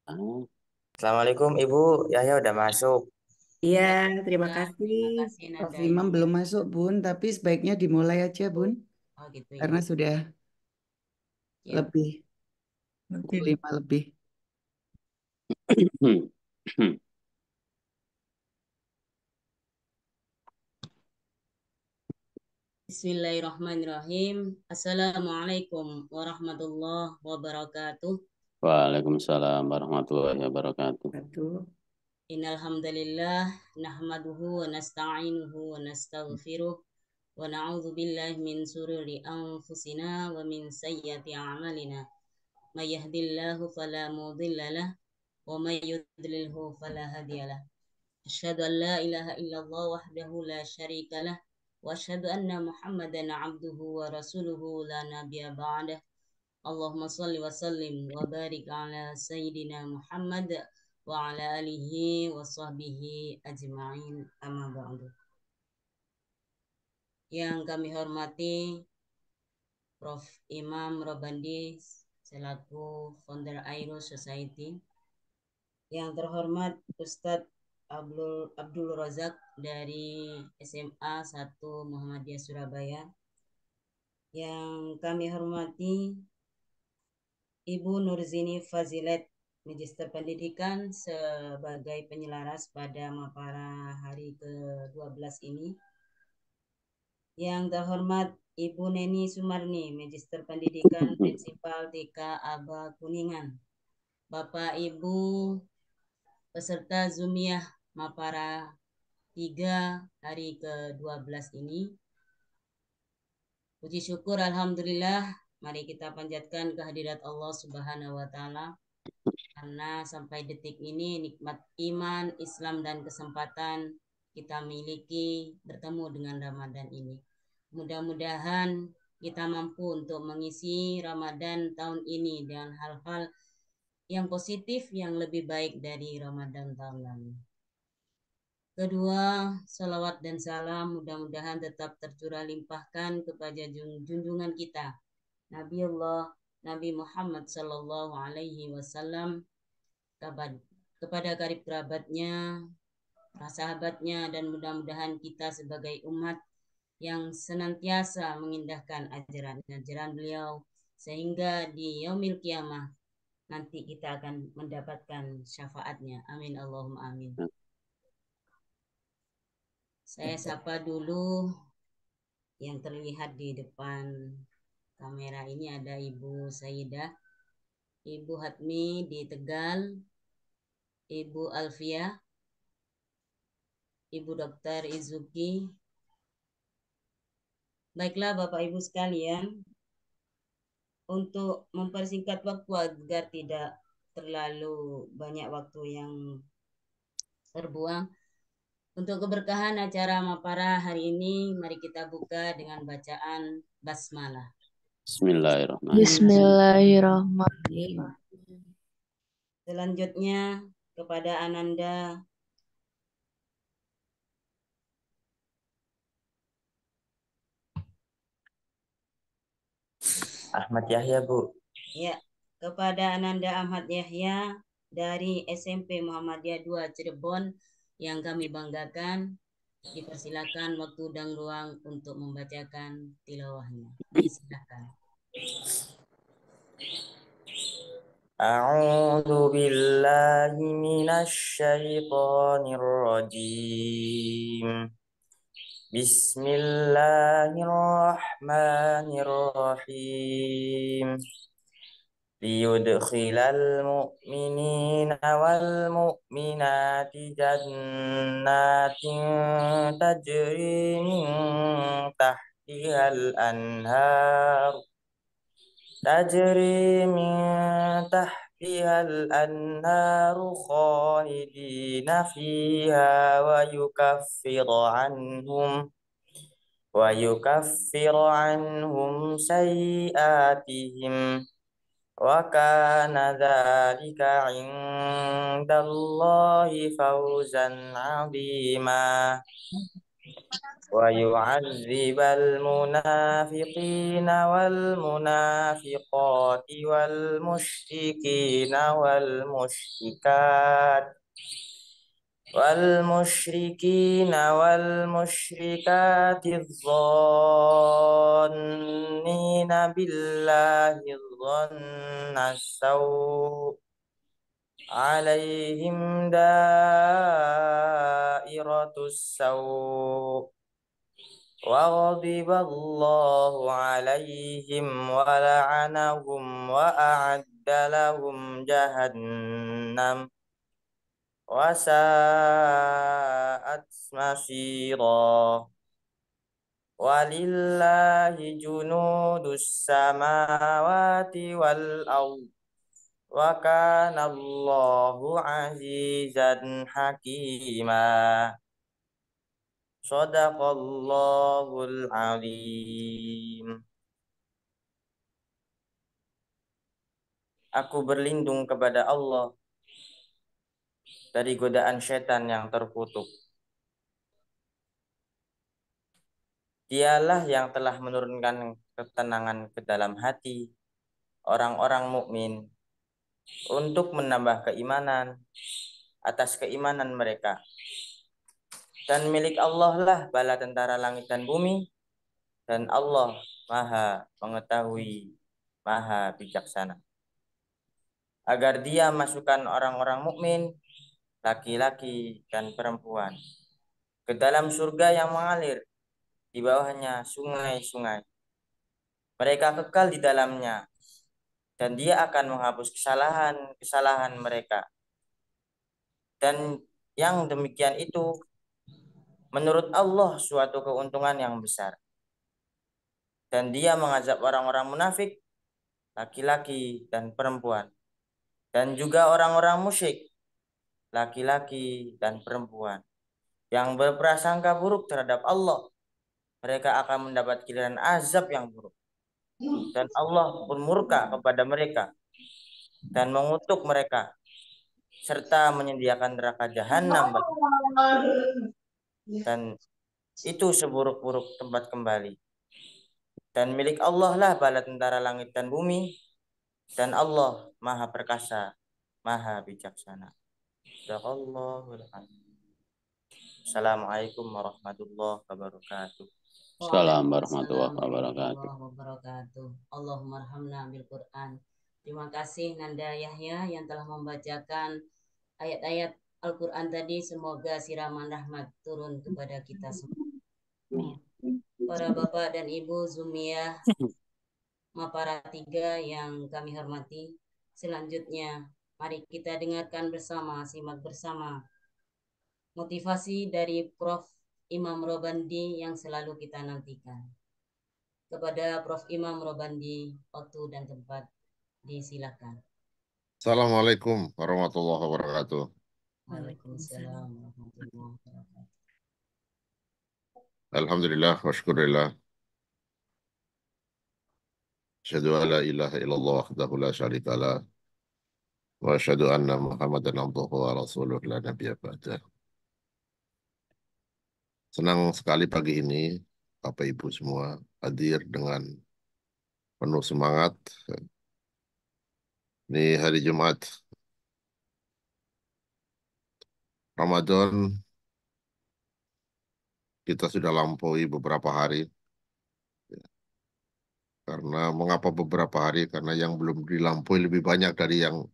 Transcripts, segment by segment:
Assalamualaikum Ibu, Yahya udah masuk. Iya, terima Waalaikumsalam. kasih. Terima kasih Prof Nanda Imam Ibu. belum masuk, Bun, tapi sebaiknya dimulai aja, Bun, Oh gitu ya. karena sudah Siap. lebih pukul 5 lebih. Hmm. Hmm. Bismillahirrahmanirrahim. Assalamualaikum warahmatullahi wabarakatuh. Waalaikumsalam warahmatullahi wabarakatuh. Satu. Innal hamdalillah nahmaduhu wa nasta'inuhu wa nastaghfiruh wa na'udzu billahi min sururi anfusina wa min sayyiati a'malina. May yahdihillahu fala mudilla lah wa may yudlilhu fala hadiyalah. أشهد أن لا إله إلا الله وحده لا شريك له وأشهد أن محمدا عبده ورسوله لا نبي بعده اللهم صل وسلم وبارك على سيدنا محمد وعلى آله وصحبه أجمعين أما بعد. Yang kami hormati Prof. Imam Robandi selaku founder Airo Society. Yang terhormat Ustadz Abdul Razak dari SMA 1 Muhammadiyah Surabaya. Yang kami hormati Ibu Nurzini Fazilet, Magister Pendidikan sebagai penyelaras pada Mapara hari ke-12 ini. Yang terhormat Ibu Neni Sumarni, Magister Pendidikan Prinsipal TK Aba Kuningan. Bapak Ibu peserta Zumiyah Mapara 3 hari ke-12 ini. Puji syukur Alhamdulillah, mari kita panjatkan kehadirat Allah Subhanahu wa Ta'ala, karena sampai detik ini nikmat iman, Islam, dan kesempatan kita miliki bertemu dengan Ramadan ini. Mudah-mudahan kita mampu untuk mengisi Ramadan tahun ini dengan hal-hal yang positif yang lebih baik dari Ramadan tahun lalu. Kedua, salawat dan salam mudah-mudahan tetap tercurah limpahkan kepada junjungan kita, Nabi Muhammad Sallallahu Alaihi Wasallam, kepada karib kerabatnya, para sahabatnya, dan mudah-mudahan kita sebagai umat yang senantiasa mengindahkan ajaran-ajaran beliau, sehingga di yaumil kiamah nanti kita akan mendapatkan syafaatnya. Amin Allahumma amin. Saya sapa dulu yang terlihat di depan kamera ini ada Ibu Saidah, Ibu Hatmi di Tegal, Ibu Alfia, Ibu Dokter Izuki. Baiklah Bapak Ibu sekalian, untuk mempersingkat waktu agar tidak terlalu banyak waktu yang terbuang, untuk keberkahan acara Mapara hari ini, mari kita buka dengan bacaan basmalah. Bismillahirrahmanirrahim. Bismillahirrahmanirrahim. Selanjutnya kepada Ananda Ahmad Yahya, Bu. ya, kepada Ananda Ahmad Yahya dari SMP Muhammadiyah 2 Cirebon yang kami banggakan, dipersilakan waktu dan ruang untuk membacakan tilawahnya. Silakan. A'udzu billahi minasy syaithanir rajim. Bismillahirrahmanirrahim. Liyudkhilal mu'minina wal mu'minati jannatin tajri min tahtihal anhar khalidina fiha wa yukaffir anhum sayyi'atihim wa kana dzalika 'indallahi fawzan 'azima ويعذب المنافقين والمنافقات والمشركات الظانين بالله ظن السوء عليهم دائرة السوء وغضب الله عليهم ولعنهم وأعد لهم جهنم وساءت مصيرا ولله جنود السماوات والأرض وكان الله عزيزا حكيما Sadaqallahul azim. Aku berlindung kepada Allah dari godaan setan yang terkutuk. Dialah yang telah menurunkan ketenangan ke dalam hati orang-orang mukmin untuk menambah keimanan atas keimanan mereka. Dan milik Allah lah bala tentara langit dan bumi, dan Allah Maha mengetahui, Maha bijaksana. Agar Dia masukkan orang-orang mukmin, laki-laki dan perempuan, ke dalam surga yang mengalir di bawahnya sungai-sungai. Mereka kekal di dalamnya, dan Dia akan menghapus kesalahan-kesalahan mereka. Dan yang demikian itu menurut Allah suatu keuntungan yang besar. Dan Dia mengazab orang-orang munafik, laki-laki dan perempuan, dan juga orang-orang musyrik, laki-laki dan perempuan, yang berprasangka buruk terhadap Allah. Mereka akan mendapat giliran azab yang buruk. Dan Allah pun murka kepada mereka dan mengutuk mereka, serta menyediakan neraka jahanam bagi mereka. Dan itu seburuk-buruk tempat kembali. Dan milik Allah lah bala tentara langit dan bumi, dan Allah Maha Perkasa, Maha Bijaksana. Sadaqallahul azim. Assalamualaikum warahmatullahi wabarakatuh. Assalamualaikum Waalaikumsalam warahmatullahi wabarakatuh. warahmatullahi wabarakatuh. Allahumma arhamna bil Quran. Terima kasih Nanda Yahya yang telah membacakan ayat-ayat Al-Quran tadi. Semoga siraman rahmat turun kepada kita semua. Para bapak dan ibu Zumiyah Mapara 3 yang kami hormati. Selanjutnya mari kita dengarkan bersama, simak bersama motivasi dari Prof. Imam Robandi yang selalu kita nantikan. Kepada Prof. Imam Robandi, waktu dan tempat disilakan. Assalamualaikum warahmatullahi wabarakatuh. Waalaikumsalam warahmatullahi wabarakatuh. Alhamdulillah wa syukurillah. Asyhadu an la ilaha illallah wahdahu la syarika lah. Wa asyhadu anna Muhammadan abduhu wa rasuluh la nabiyya ba'dah. Senang sekali pagi ini Bapak Ibu semua hadir dengan penuh semangat. Ini hari Jumat Ramadan, kita sudah lampaui beberapa hari. Karena mengapa beberapa hari? Karena yang belum dilampaui lebih banyak dari yang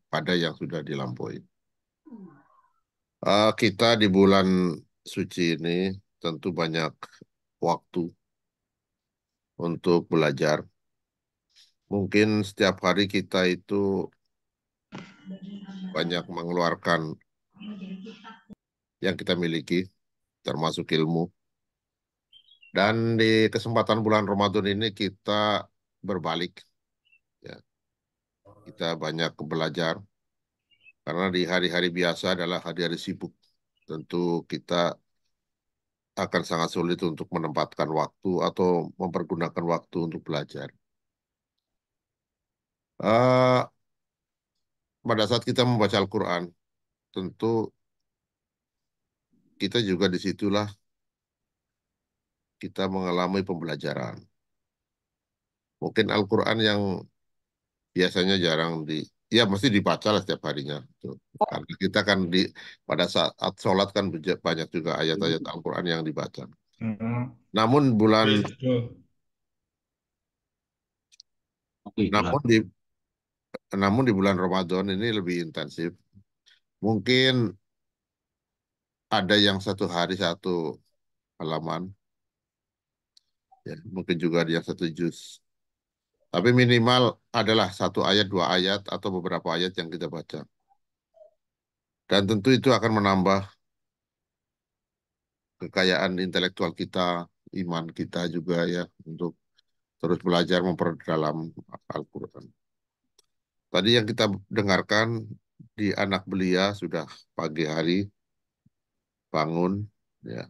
sudah dilampaui. Kita di bulan suci ini tentu banyak waktu untuk belajar. Mungkin setiap hari kita itu banyak mengeluarkan yang kita miliki, termasuk ilmu. Dan di kesempatan bulan Ramadan ini kita berbalik. Ya. Kita banyak belajar. Karena di hari-hari biasa adalah hari-hari sibuk. Tentu kita akan sangat sulit untuk menempatkan waktu atau mempergunakan waktu untuk belajar. Pada saat kita membaca Al-Quran, tentu kita juga disitulah kita mengalami pembelajaran. Mungkin Al-Quran yang biasanya jarang ya mesti dibaca lah setiap harinya. Tuh. Karena kita kan pada saat sholat kan banyak juga ayat-ayat Al-Quran yang dibaca. Namun namun di namun di bulan Ramadan ini lebih intensif. Mungkin ada yang satu hari satu halaman, ya, mungkin juga ada yang satu juz. Tapi minimal adalah satu ayat, dua ayat, atau beberapa ayat yang kita baca. Dan tentu itu akan menambah kekayaan intelektual kita, iman kita juga ya, untuk terus belajar memperdalam Al-Quran. Tadi yang kita dengarkan di anak belia sudah pagi hari bangun, ya,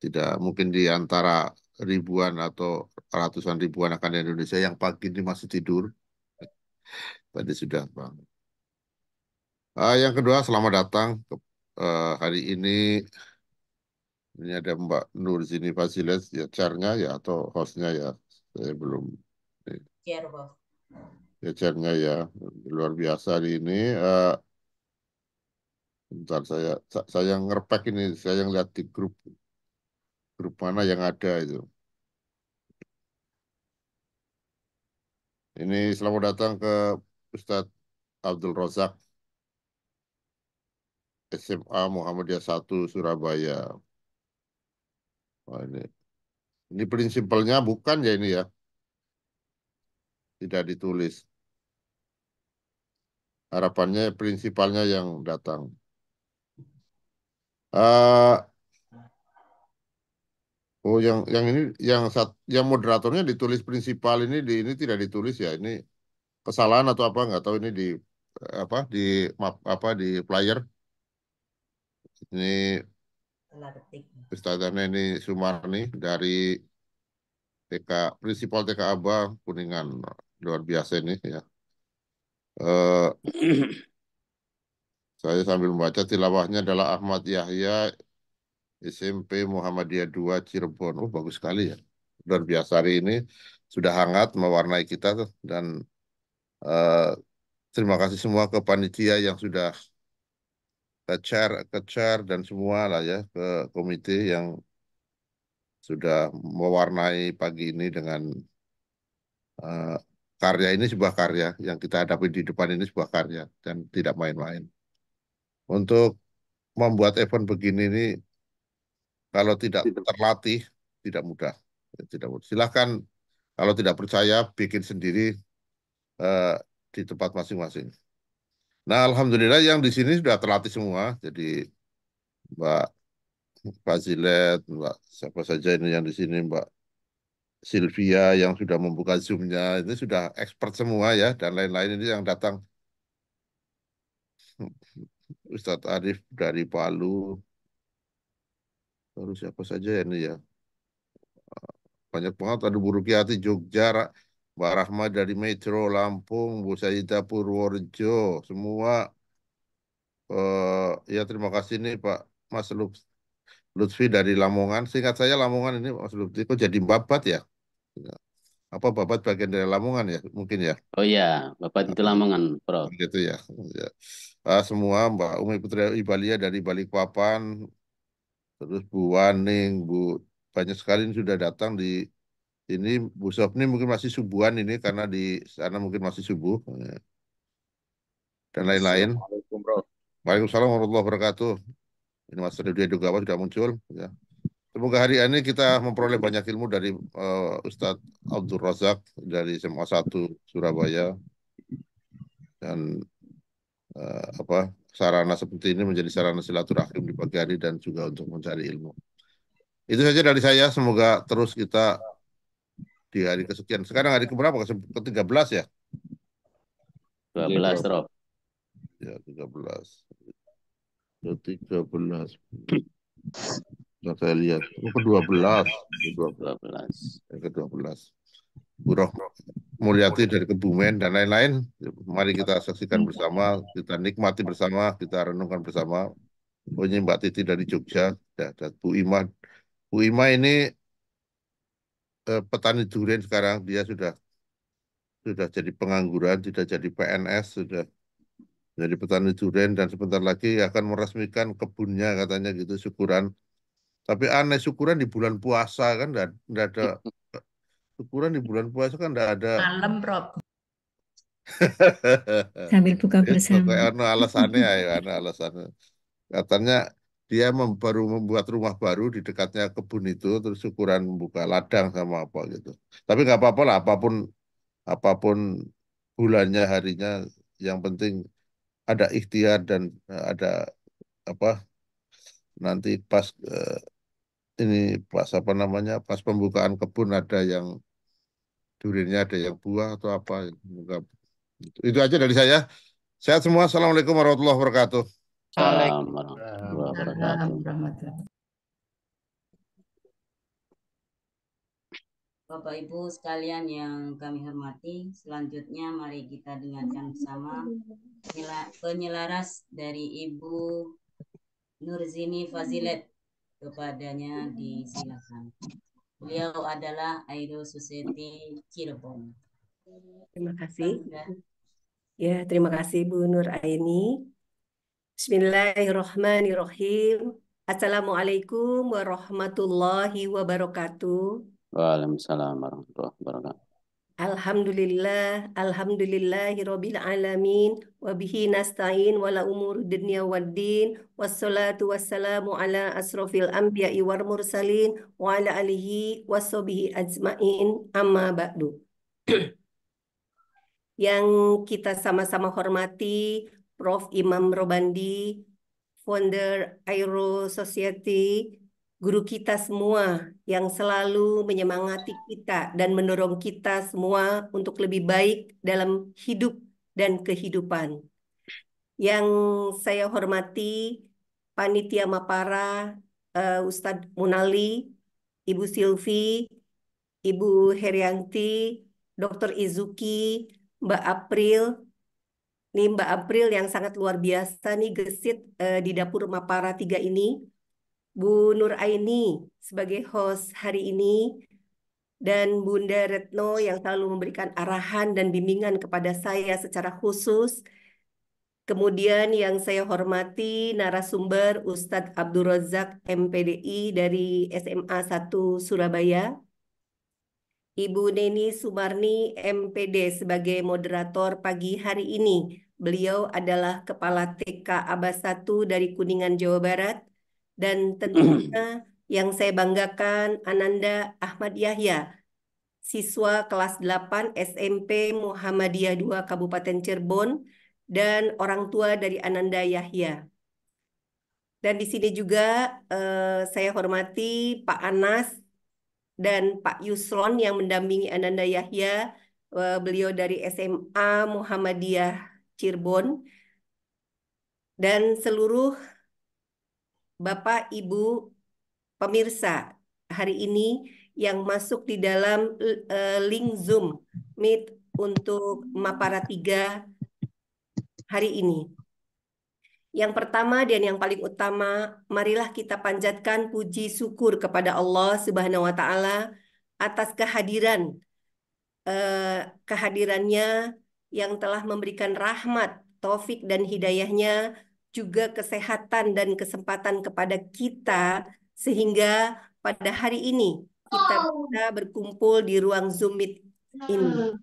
tidak mungkin di antara ribuan atau ratusan ribuan akan Indonesia yang pagi ini masih tidur. Tadi sudah bangun. Yang kedua, selamat datang hari ini. Ini ada Mbak Nur Zini Fasiles, ya chairnya ya atau hostnya ya, saya belum. Chair, Prof. Ya chairnya ya, luar biasa hari ini. Bentar saya ngerpek ini, saya ngeliat di grup mana yang ada itu. Ini selamat datang ke Ustadz Abdul Razak, SMA Muhammadiyah 1 Surabaya. Wah, ini prinsipalnya bukan ya ini ya, tidak ditulis. Harapannya prinsipalnya yang datang. Eh, oh, yang ini yang moderatornya ditulis prinsipal ini tidak ditulis ya. Ini kesalahan atau apa nggak tahu ini di apa di map apa di flyer. Ini Salah ketik. Ustazahnya ini Sumarni dari Prinsipal TK Aba Kuningan, luar biasa ini ya. Eh, saya sambil membaca tilawahnya adalah Ahmad Yahya SMP Muhammadiyah 2 Cirebon. Oh, bagus sekali ya. Luar biasa hari ini sudah hangat mewarnai kita tuh. Dan eh, terima kasih semua ke panitia yang sudah ke-chair dan semua lah ya, ke komite yang sudah mewarnai pagi ini dengan eh, karya ini, sebuah karya yang kita hadapi di depan ini, sebuah karya dan tidak main-main. Untuk membuat event begini ini kalau tidak terlatih tidak mudah. Tidak mudah. Silahkan kalau tidak percaya bikin sendiri eh, di tempat masing-masing. Nah, alhamdulillah yang di sini sudah terlatih semua. Jadi Mbak Fazilet, Mbak siapa saja ini yang di sini, Mbak Sylvia yang sudah membuka Zoom-nya, ini sudah expert semua ya, dan lain-lain ini yang datang. Ustadz Arif dari Palu, terus siapa saja ini ya. Banyak banget, ada Bu Rukiati Jogja, Mbak Rahma dari Metro Lampung, Bu Saidah Purworejo, semua. Ya terima kasih nih Pak Mas Lutfi dari Lamongan. Seingat saya Lamongan ini Mas Lutfi kok jadi Babat ya? Apa Babat bagian dari Lamongan ya? Mungkin ya. Oh iya, Bapak itu Lamongan, Prof. Gitu ya. Ya. Semua Mbak Umi Putri Ibalia dari Balikpapan, terus Bu Waning, Bu banyak sekali yang sudah datang di ini. Bu Sofni mungkin masih subuhan ini karena di sana mungkin masih subuh dan lain-lain. Assalamualaikum, Prof. Waalaikumsalam warahmatullahi wabarakatuh. Ini Mas Ridwan Dugawa sudah muncul. Ya. Semoga hari ini kita memperoleh banyak ilmu dari Ustadz Abdul Razak dari SMA 1 Surabaya dan apa sarana seperti ini menjadi sarana silaturahim di pagi hari dan juga untuk mencari ilmu. Itu saja dari saya. Semoga terus kita di hari kesekian. Sekarang hari keberapa? Ke-13 ya? 12, Prof. Ya, 13. Ke-13. Nah, saya lihat. Ke-12. Ke-12. Ke-12. Buroh Mulyati dari Kebumen dan lain-lain. Mari kita saksikan bersama, kita nikmati bersama, kita renungkan bersama. Oh, ini Mbak Titi dari Jogja, dan Bu Ima. Bu Ima ini petani durian sekarang dia sudah jadi pengangguran, sudah jadi PNS, sudah jadi petani durian dan sebentar lagi akan meresmikan kebunnya katanya gitu syukuran. Tapi aneh syukuran di bulan puasa kan enggak ada syukuran di bulan puasa kan enggak ada. Malam, Prof. Sambil buka Itu bersama. kayak alasannya ya, alasannya. Katanya dia baru membuat rumah baru di dekatnya kebun itu, terus syukuran membuka ladang sama apa gitu. Tapi nggak apa-apa lah, apapun bulannya harinya, yang penting ada ikhtiar dan ada apa nanti pas ini pas apa namanya pas pembukaan kebun ada yang duriannya ada yang buah atau apa. Itu aja dari saya. Sehat semua. Assalamualaikum warahmatullahi wabarakatuh. Salam warahmatullahi wabarakatuh. Bapak Ibu sekalian yang kami hormati, selanjutnya mari kita dengarkan bersama penyelaras dari Ibu Nurzini Fazilet. Kepadanya disilakan. Beliau adalah Aero Society Cirebon. Terima kasih. Ya, terima kasih Bu Nur Aini. Bismillahirrahmanirrahim. Assalamualaikum warahmatullahi wabarakatuh. Waalaikumsalam warahmatullahi wabarakatuh. Alhamdulillahirabbil alamin wa bihi nasta'in wala umur dunya waddin wassalatu wassalamu ala asrofil anbiya'i wal mursalin wa ala alihi washabihi ajmain amma ba'du. Yang kita sama-sama hormati Prof. Imam Robandi, founder Aero Society, guru kita semua yang selalu menyemangati kita dan mendorong kita semua untuk lebih baik dalam hidup dan kehidupan. Yang saya hormati Panitia Mapara, Ustadz Munali, Ibu Silvi, Ibu Herianti, Dr. Izuki, Mbak April. Nih Mbak April yang sangat luar biasa nih gesit di dapur Mapara 3 ini. Bu Nur Aini sebagai host hari ini, dan Bunda Retno yang selalu memberikan arahan dan bimbingan kepada saya secara khusus. Kemudian yang saya hormati narasumber Ustadz Abdul Razak MPDI dari SMA 1 Surabaya. Ibu Neni Sumarni MPD sebagai moderator pagi hari ini. Beliau adalah Kepala TK Abas 1 dari Kuningan, Jawa Barat. Dan tentunya yang saya banggakan Ananda Ahmad Yahya, siswa kelas 8 SMP Muhammadiyah 2 Kabupaten Cirebon, dan orang tua dari Ananda Yahya. Dan di sini juga saya hormati Pak Anas dan Pak Yusron yang mendampingi Ananda Yahya, beliau dari SMA Muhammadiyah Cirebon, dan seluruh Bapak Ibu pemirsa hari ini yang masuk di dalam link Zoom Meet untuk Mapara 3 hari ini. Yang pertama dan yang paling utama, marilah kita panjatkan puji syukur kepada Allah Subhanahu wa taala atas kehadirannya yang telah memberikan rahmat, taufik dan hidayahnya, juga kesehatan dan kesempatan kepada kita sehingga pada hari ini kita bisa berkumpul di ruang Zoom Meet ini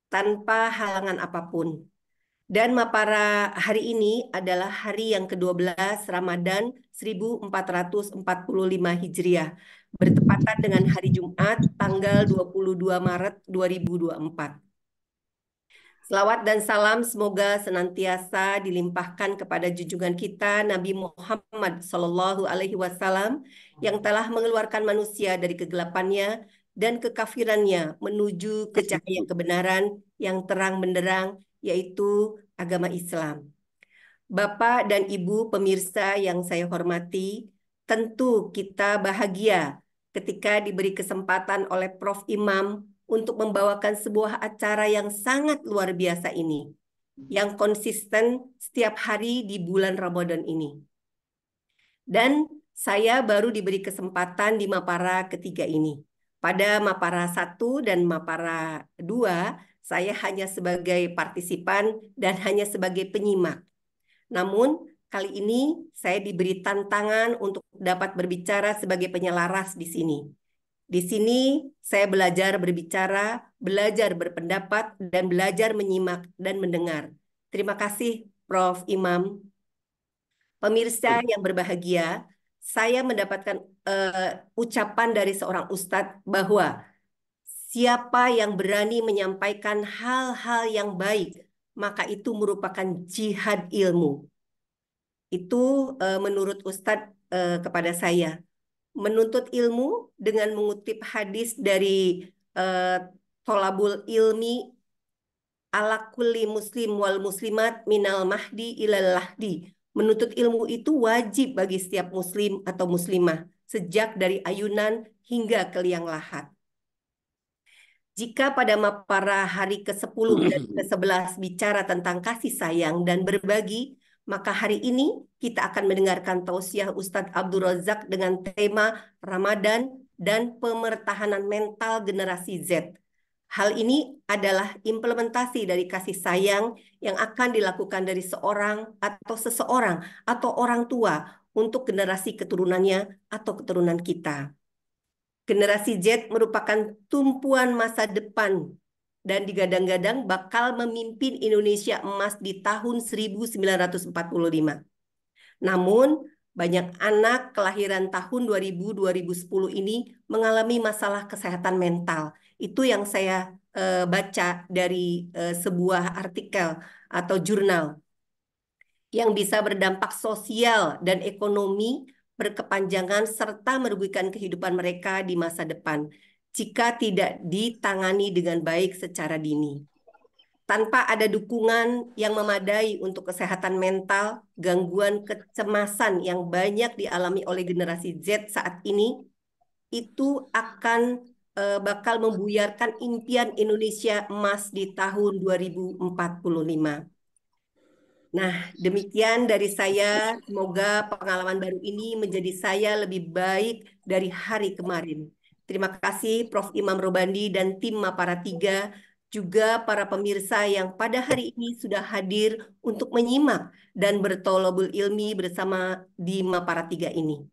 tanpa halangan apapun. Dan Mapara hari ini adalah hari yang ke-12 Ramadan 1445 Hijriah, bertepatan dengan hari Jumat tanggal 22 Maret 2024. Selawat dan salam semoga senantiasa dilimpahkan kepada junjungan kita Nabi Muhammad SAW yang telah mengeluarkan manusia dari kegelapannya dan kekafirannya menuju ke cahaya kebenaran yang terang benderang, yaitu agama Islam. Bapak dan Ibu pemirsa yang saya hormati, tentu kita bahagia ketika diberi kesempatan oleh Prof. Imam untuk membawakan sebuah acara yang sangat luar biasa ini, yang konsisten setiap hari di bulan Ramadan ini. Dan saya baru diberi kesempatan di Mapara ketiga ini. Pada Mapara 1 dan Mapara 2, saya hanya sebagai partisipan dan hanya sebagai penyimak. Namun, kali ini saya diberi tantangan untuk dapat berbicara sebagai penyelaras di sini. Di sini saya belajar berbicara, belajar berpendapat, dan belajar menyimak dan mendengar. Terima kasih, Prof. Imam. Pemirsa yang berbahagia, saya mendapatkan ucapan dari seorang ustadz bahwa siapa yang berani menyampaikan hal-hal yang baik, maka itu merupakan jihad ilmu. Itu menurut ustadz kepada saya. Menuntut ilmu dengan mengutip hadis dari Tolabul Ilmi ala kulli muslim wal muslimat minal mahdi ilal lahdi. Menuntut ilmu itu wajib bagi setiap muslim atau muslimah sejak dari ayunan hingga ke liang lahat. Jika pada Mapara hari ke-10 dan ke-11 bicara tentang kasih sayang dan berbagi, maka hari ini kita akan mendengarkan tausiah Ustadz Abdul Razak dengan tema Ramadan dan pemertahanan mental generasi Z. Hal ini adalah implementasi dari kasih sayang yang akan dilakukan dari seorang atau seseorang atau orang tua untuk generasi keturunannya atau keturunan kita. Generasi Z merupakan tumpuan masa depan dan digadang-gadang bakal memimpin Indonesia emas di tahun 1945. Namun, banyak anak kelahiran tahun 2000-2010 ini mengalami masalah kesehatan mental. Itu yang saya baca dari sebuah artikel atau jurnal yang bisa berdampak sosial dan ekonomi berkepanjangan serta merugikan kehidupan mereka di masa depan jika tidak ditangani dengan baik secara dini. Tanpa ada dukungan yang memadai untuk kesehatan mental, gangguan kecemasan yang banyak dialami oleh generasi Z saat ini, itu akan bakal membuyarkan impian Indonesia emas di tahun 2045. Nah, demikian dari saya. Semoga pengalaman baru ini menjadi saya lebih baik dari hari kemarin. Terima kasih Prof. Imam Robandi dan tim Mapara 3, juga para pemirsa yang pada hari ini sudah hadir untuk menyimak dan bertolobul ilmi bersama di Mapara 3 ini.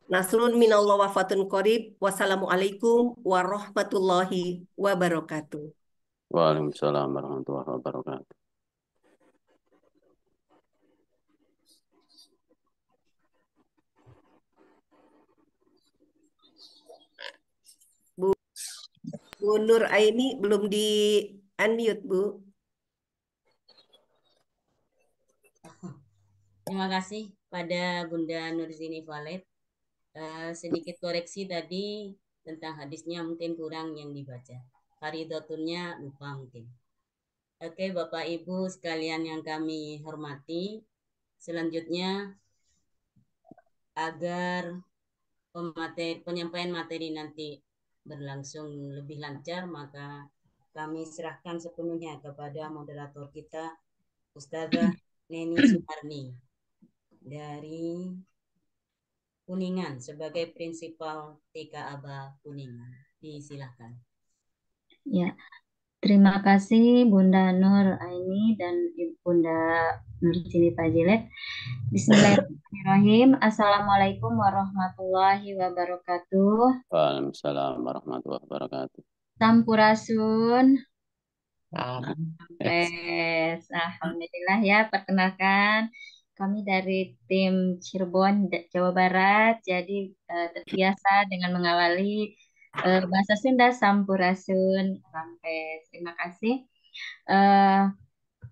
Nasrun minallah wa fatun qorib. Wassalamualaikum warahmatullahi wabarakatuh. Waalaikumsalam warahmatullahi wabarakatuh. Bu Nur Aini belum di unmute, Bu. Terima kasih pada Bunda Nurzini Valid. Sedikit koreksi tadi tentang hadisnya mungkin kurang yang dibaca. Faridatunnya lupa mungkin. Oke, Bapak Ibu sekalian yang kami hormati, selanjutnya agar penyampaian materi nanti berlangsung lebih lancar, maka kami serahkan sepenuhnya kepada moderator kita, Ustazah Neni Sumarni dari Kuningan sebagai prinsipal TK Aba Kuningan. Disilahkan. Ya, terima kasih Bunda Nur Aini dan Bunda Nurzini Fazilet. Bismillahirrahmanirrahim. Assalamualaikum warahmatullahi wabarakatuh. Waalaikumsalam warahmatullahi wabarakatuh. Sampurasun. Alhamdulillah ya, perkenalkan kami dari tim Cirebon, Jawa Barat. Jadi terbiasa dengan mengawali bahasa Sunda Sampurasun. Terima kasih.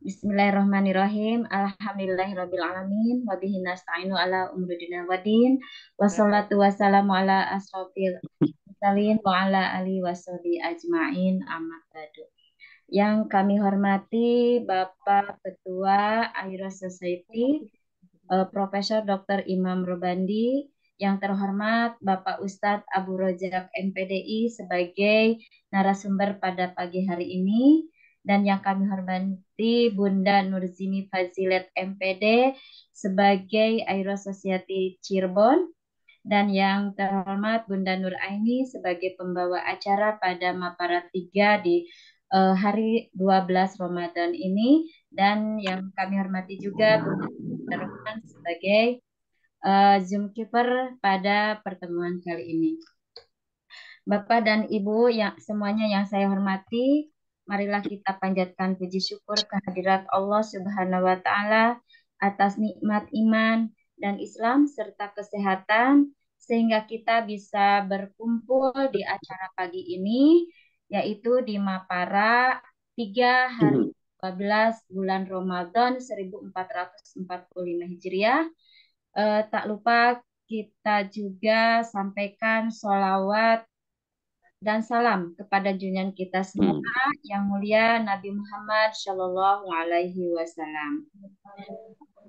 Bismillahirrahmanirrahim. Alhamdulillahirabbil alamin wa bihi nasta'inu ala umuri dunya waddin. Wassalatu wassalamu ala asrofil mursalin wa ala alihi washabihi ajmain. Amma ba'du. Yang kami hormati Bapak Ketua Aira Society, Profesor Dr. Imam Robandi, yang terhormat Bapak Ustadz Abu Rojak MPDI sebagai narasumber pada pagi hari ini, dan yang kami hormati Bunda Nurzini Fazilet MPD sebagai Aira Society Cirebon, dan yang terhormat Bunda Nur Aini sebagai pembawa acara pada Mapara 3 di hari 12 Ramadan ini, dan yang kami hormati juga Bunda Rohman sebagai Zoom keeper pada pertemuan kali ini. Bapak dan Ibu yang semuanya yang saya hormati, marilah kita panjatkan puji syukur kehadirat Allah Subhanahu wa taala atas nikmat iman dan Islam serta kesehatan sehingga kita bisa berkumpul di acara pagi ini yaitu di Mapara 3 hari 12 bulan Ramadan 1445 Hijriah. Tak lupa kita juga sampaikan sholawat dan salam kepada junjungan kita semua yang mulia Nabi Muhammad Shallallahu Alaihi Wasallam.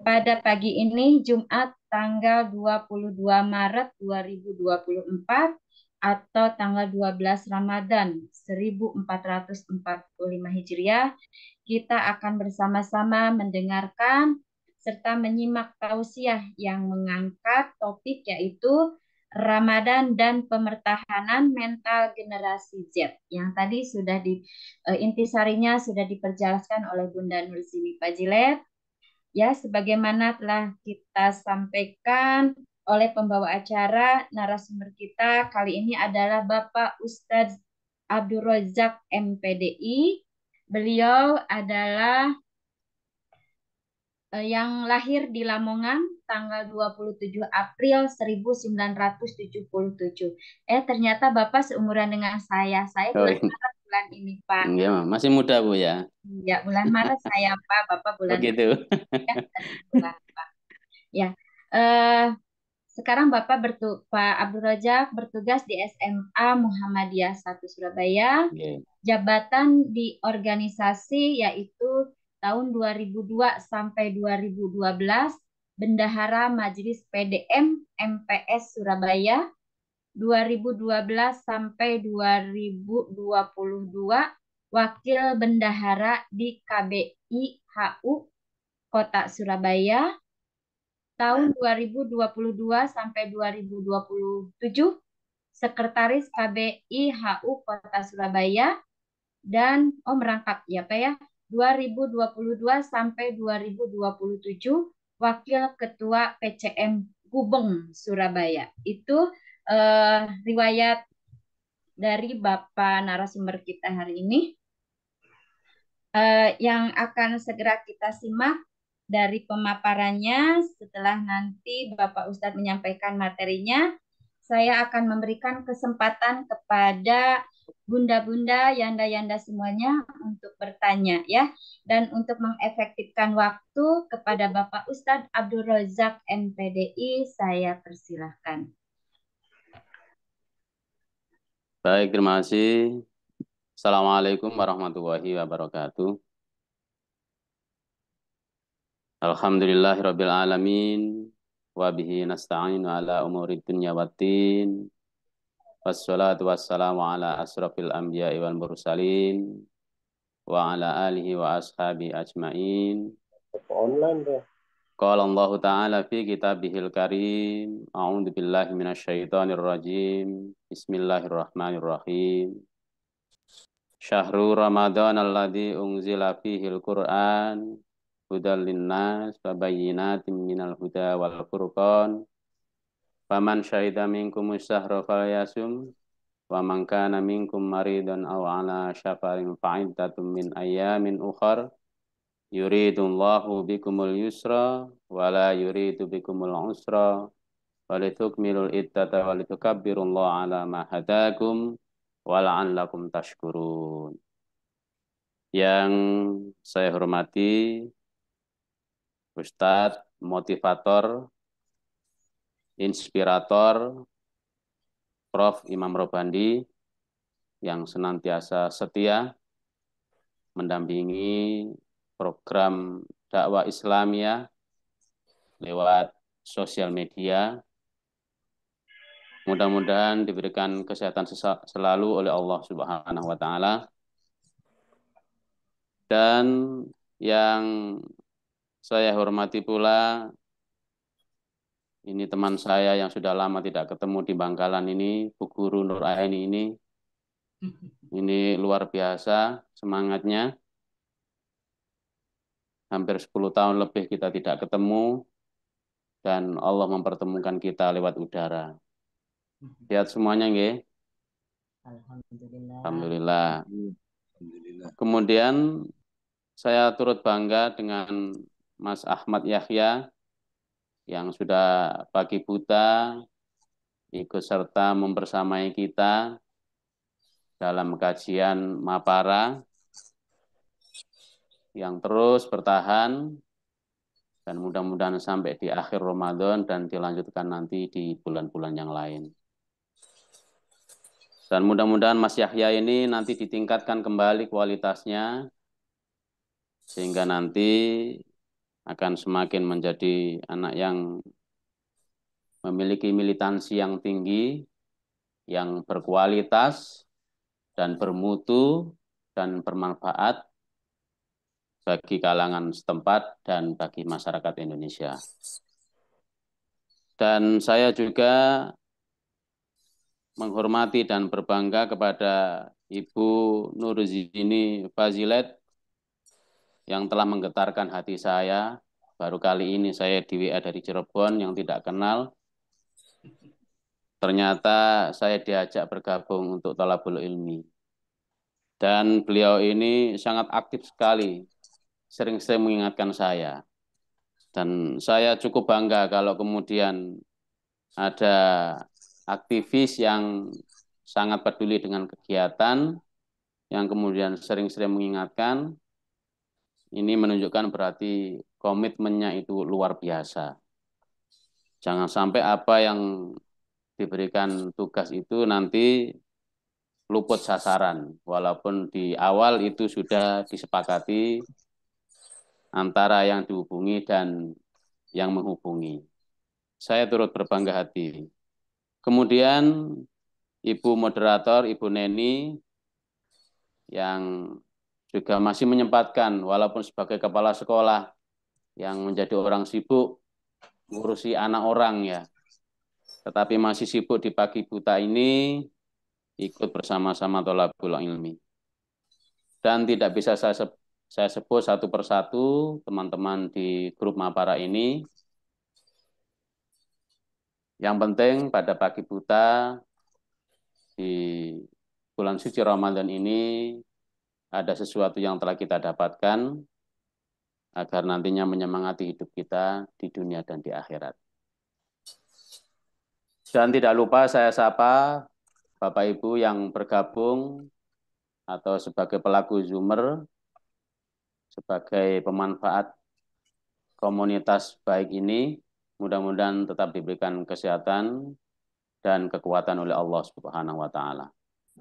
Pada pagi ini Jumat tanggal 22 Maret 2024 atau tanggal 12 Ramadan 1445 Hijriah, kita akan bersama-sama mendengarkan serta menyimak tausiah yang mengangkat topik yaitu Ramadan dan pemertahanan mental generasi Z. Yang tadi sudah intisarinya sudah diperjelaskan oleh Bunda Nurzini Fajilet. Ya, sebagaimana telah kita sampaikan oleh pembawa acara, narasumber kita kali ini adalah Bapak Ustadz Abdul Razak MPDI. Beliau adalah yang lahir di Lamongan tanggal 27 April 1977. Ternyata Bapak seumuran dengan saya. Saya bulan Maret bulan ini, Pak. Iya, masih muda, Bu ya. Ya, bulan Maret saya, Pak. Bapak bulan Begitu. Maret. Ya. Sekarang Bapak Pak Abdul Razak bertugas di SMA Muhammadiyah 1 Surabaya. Jabatan di organisasi yaitu tahun 2002 sampai 2012 Bendahara Majelis PDM MPS Surabaya, 2012 sampai 2022 Wakil Bendahara di KBI HU Kota Surabaya, tahun 2022 sampai 2027 Sekretaris KBI HU Kota Surabaya, dan merangkap ya Pak ya, 2022 sampai 2027 Wakil Ketua PCM Gubeng Surabaya. Itu riwayat dari Bapak narasumber kita hari ini. Yang akan segera kita simak dari pemaparannya setelah nanti Bapak Ustadz menyampaikan materinya, saya akan memberikan kesempatan kepada bunda-bunda, yanda-yanda semuanya untuk bertanya ya. Dan untuk mengefektifkan waktu kepada Bapak Ustadz Abdul Razak MPDI, saya persilahkan. Baik, terima kasih. Assalamualaikum warahmatullahi wabarakatuh. Alhamdulillahirabbil alamin wa bihi nasta'inu ala umuri dunya waddin. Wassalatu wassalamu ala asrafil anbiya'i wal mursalin wa ala alihi wa ashabi ajmain. Online deh. Qala Allah Ta'ala fi kitabihil karim. A'udzu billahi minasyaitonir rajim. Bismillahirrahmanirrahim. Syahrul Ramadan alladzi unzila fihil Qur'an hudal linnas wa bayyinatin minal huda wal furqan. Faman syahida minkum syahra falyasum wa man kana minkum maridan aw ala safarin fa'iddatun min ayyamin ukhar. Yuridullahu bikumul yusra wa la yuridu bikumul usra wa litukmilul iddata wa litukabbirullaha ala ma hadakum wa la'allakum tashkurun. Yang saya hormati Ustadz, motivator, inspirator, Prof. Imam Robandi yang senantiasa setia mendampingi program dakwah Islamiyah lewat sosial media. Mudah-mudahan diberikan kesehatan selalu oleh Allah Subhanahu wa Ta'ala. Dan yang saya hormati pula Ini teman saya yang sudah lama tidak ketemu di Bangkalan ini, Bu Guru Nur Aini ini. Ini luar biasa semangatnya. Hampir 10 tahun lebih kita tidak ketemu dan Allah mempertemukan kita lewat udara. Lihat semuanya nggih. Alhamdulillah. Alhamdulillah. Kemudian saya turut bangga dengan Mas Ahmad Yahya yang sudah pagi buta ikut serta membersamai kita dalam kajian Mapara yang terus bertahan dan mudah-mudahan sampai di akhir Ramadan dan dilanjutkan nanti di bulan-bulan yang lain. Dan mudah-mudahan Mas Yahya ini nanti ditingkatkan kembali kualitasnya sehingga nanti akan semakin menjadi anak yang memiliki militansi yang tinggi, yang berkualitas dan bermutu dan bermanfaat bagi kalangan setempat dan bagi masyarakat Indonesia. Dan saya juga menghormati dan berbangga kepada Ibu Nurzini Fazilet yang telah menggetarkan hati saya. Baru kali ini saya di WA dari Cirebon yang tidak kenal. Ternyata saya diajak bergabung untuk Thalabul Ilmi. Dan beliau ini sangat aktif sekali, sering-sering mengingatkan saya. Dan saya cukup bangga kalau kemudian ada aktivis yang sangat peduli dengan kegiatan, yang kemudian sering-sering mengingatkan, ini menunjukkan berarti komitmennya itu luar biasa. Jangan sampai apa yang diberikan tugas itu nanti luput sasaran, walaupun di awal itu sudah disepakati antara yang dihubungi dan yang menghubungi. Saya turut berbangga hati. Kemudian Ibu moderator, Ibu Neni, yang juga masih menyempatkan, walaupun sebagai kepala sekolah, yang menjadi orang sibuk, ngurusi anak orang ya, tetapi masih sibuk di pagi buta ini, ikut bersama-sama Thalabul Ilmi. Dan tidak bisa saya sebut satu persatu teman-teman di grup Mapara ini. Yang penting pada pagi buta di bulan suci Ramadan ini ada sesuatu yang telah kita dapatkan agar nantinya menyemangati hidup kita di dunia dan di akhirat. Dan tidak lupa saya sapa Bapak Ibu yang bergabung atau sebagai pelaku Zoomer, sebagai pemanfaat komunitas baik ini, mudah-mudahan tetap diberikan kesehatan dan kekuatan oleh Allah Subhanahu wa taala.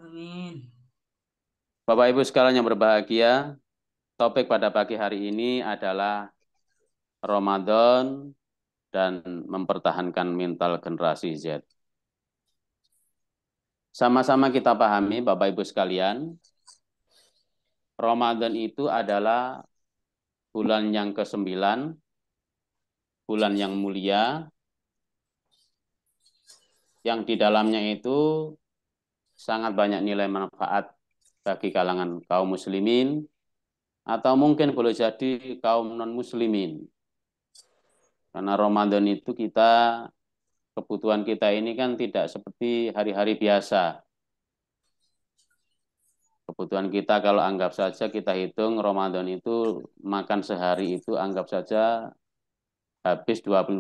Amin. Bapak Ibu sekalian yang berbahagia, topik pada pagi hari ini adalah Ramadan dan mempertahankan mental generasi Z. Sama-sama kita pahami Bapak Ibu sekalian, Ramadan itu adalah bulan yang ke-9, bulan yang mulia, yang di dalamnya itu sangat banyak nilai manfaat bagi kalangan kaum muslimin, atau mungkin boleh jadi kaum non-muslimin. Karena Ramadan itu kebutuhan kita ini kan tidak seperti hari-hari biasa. Kebutuhan kita kalau anggap saja kita hitung Ramadan itu makan sehari itu anggap saja habis 25.000,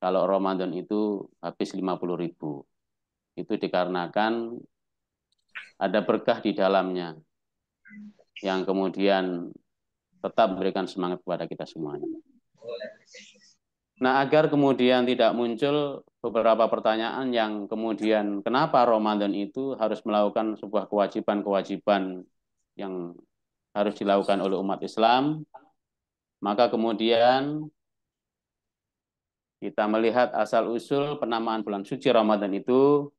kalau Ramadan itu habis 50.000. Itu dikarenakan ada berkah di dalamnya yang kemudian tetap memberikan semangat kepada kita semuanya. Nah, agar kemudian tidak muncul beberapa pertanyaan yang kemudian kenapa Ramadan itu harus melakukan sebuah kewajiban-kewajiban yang harus dilakukan oleh umat Islam, maka kemudian kita melihat asal-usul penamaan bulan suci Ramadan itu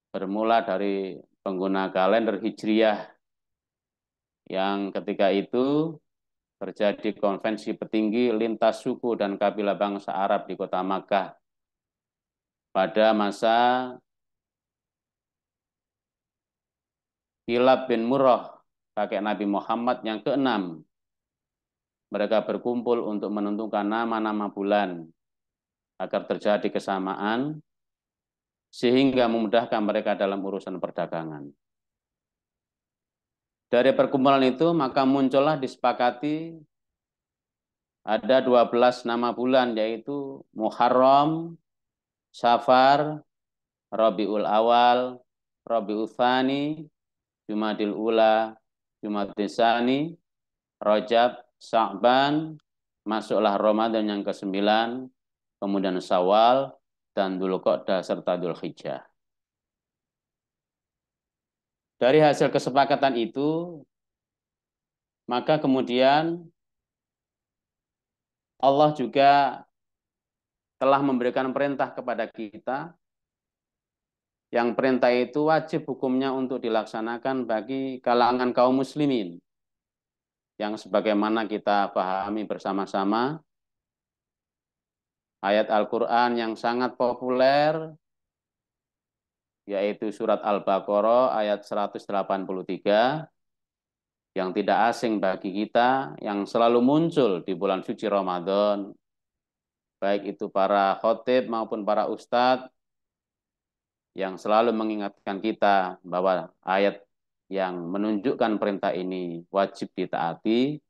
bermula dari pengguna kalender Hijriyah yang ketika itu terjadi konvensi petinggi lintas suku dan kabilah bangsa Arab di kota Makkah pada masa Kilab bin Murrah, kakek Nabi Muhammad yang ke-6. Mereka berkumpul untuk menentukan nama-nama bulan agar terjadi kesamaan sehingga memudahkan mereka dalam urusan perdagangan. Dari perkumpulan itu maka muncullah disepakati ada 12 nama bulan, yaitu Muharram, Safar, Rabiul Awal, Rabiul Tsani, Jumadil Ula, Jumadil Tsani, Rajab, Sya'ban, masuklah Ramadan yang ke-9, kemudian Syawal, dan Dzulqa'dah serta Dzulhijjah. Dari hasil kesepakatan itu, maka kemudian Allah juga telah memberikan perintah kepada kita, yang perintah itu wajib hukumnya untuk dilaksanakan bagi kalangan kaum muslimin, yang sebagaimana kita pahami bersama-sama, ayat Al-Quran yang sangat populer, yaitu surat Al-Baqarah ayat 183, yang tidak asing bagi kita, yang selalu muncul di bulan suci Ramadan, baik itu para khotib maupun para ustadz, yang selalu mengingatkan kita bahwa ayat yang menunjukkan perintah ini wajib ditaati,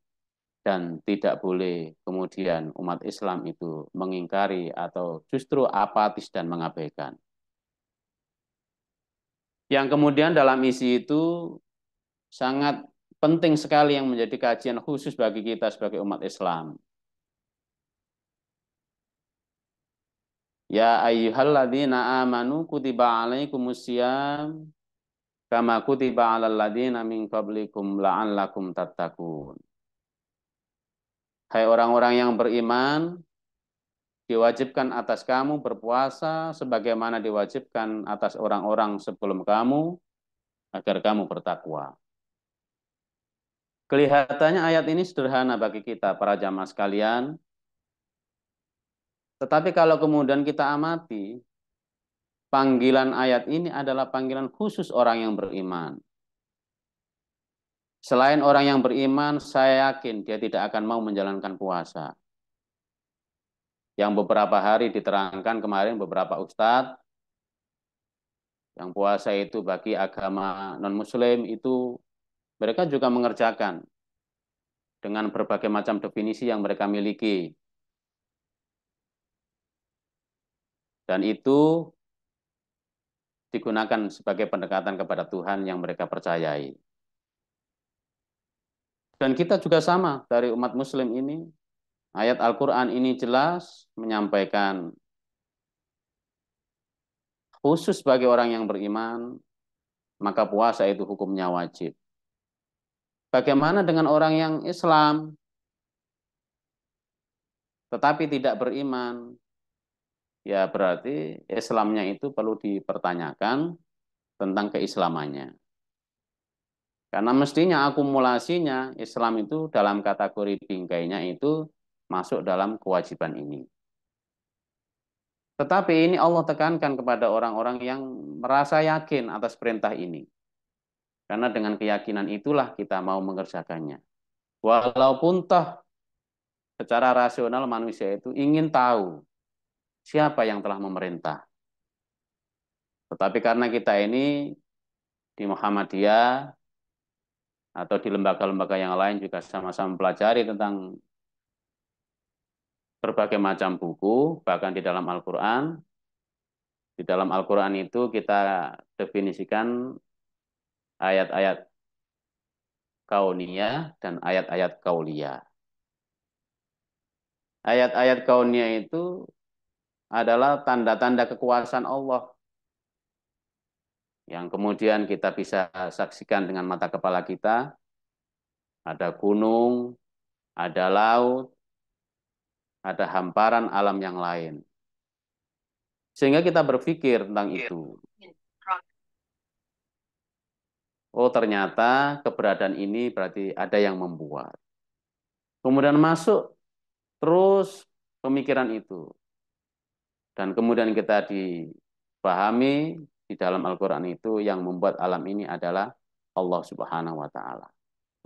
dan tidak boleh kemudian umat Islam itu mengingkari atau justru apatis dan mengabaikan. Yang kemudian dalam isi itu sangat penting sekali yang menjadi kajian khusus bagi kita sebagai umat Islam. Ya ayyuhalladzina amanu kutiba alaikumusiyam kama kutiba alal ladzina min qablikum la'allakum tattaqun. Hai orang-orang yang beriman, diwajibkan atas kamu berpuasa sebagaimana diwajibkan atas orang-orang sebelum kamu agar kamu bertakwa. Kelihatannya ayat ini sederhana bagi kita para jamaah sekalian, tetapi kalau kemudian kita amati, panggilan ayat ini adalah panggilan khusus orang yang beriman. Selain orang yang beriman, saya yakin dia tidak akan mau menjalankan puasa. Yang beberapa hari diterangkan kemarin beberapa ustadz, yang puasa itu bagi agama non-muslim itu mereka juga mengerjakan dengan berbagai macam definisi yang mereka miliki. Dan itu digunakan sebagai pendekatan kepada Tuhan yang mereka percayai. Dan kita juga sama dari umat muslim ini. Ayat Al-Quran ini jelas menyampaikan khusus bagi orang yang beriman, maka puasa itu hukumnya wajib. Bagaimana dengan orang yang Islam, tetapi tidak beriman? Ya berarti Islamnya itu perlu dipertanyakan tentang keislamannya. Karena mestinya akumulasinya Islam itu dalam kategori bingkainya itu masuk dalam kewajiban ini. Tetapi ini Allah tekankan kepada orang-orang yang merasa yakin atas perintah ini. Karena dengan keyakinan itulah kita mau mengerjakannya. Walaupun toh secara rasional manusia itu ingin tahu siapa yang telah memerintah. Tetapi karena kita ini di Muhammadiyah atau di lembaga-lembaga yang lain juga sama-sama mempelajari tentang berbagai macam buku, bahkan di dalam Al-Quran. Di dalam Al-Quran itu kita definisikan ayat-ayat kauniyah dan ayat-ayat kauliyah. Ayat-ayat kauniyah itu adalah tanda-tanda kekuasaan Allah yang kemudian kita bisa saksikan dengan mata kepala kita. Ada gunung, ada laut, ada hamparan alam yang lain. Sehingga kita berpikir tentang itu. Oh ternyata keberadaan ini berarti ada yang membuat. Kemudian masuk terus pemikiran itu. Dan kemudian kita dipahami di dalam Al-Quran itu yang membuat alam ini adalah Allah Subhanahu wa Ta'ala.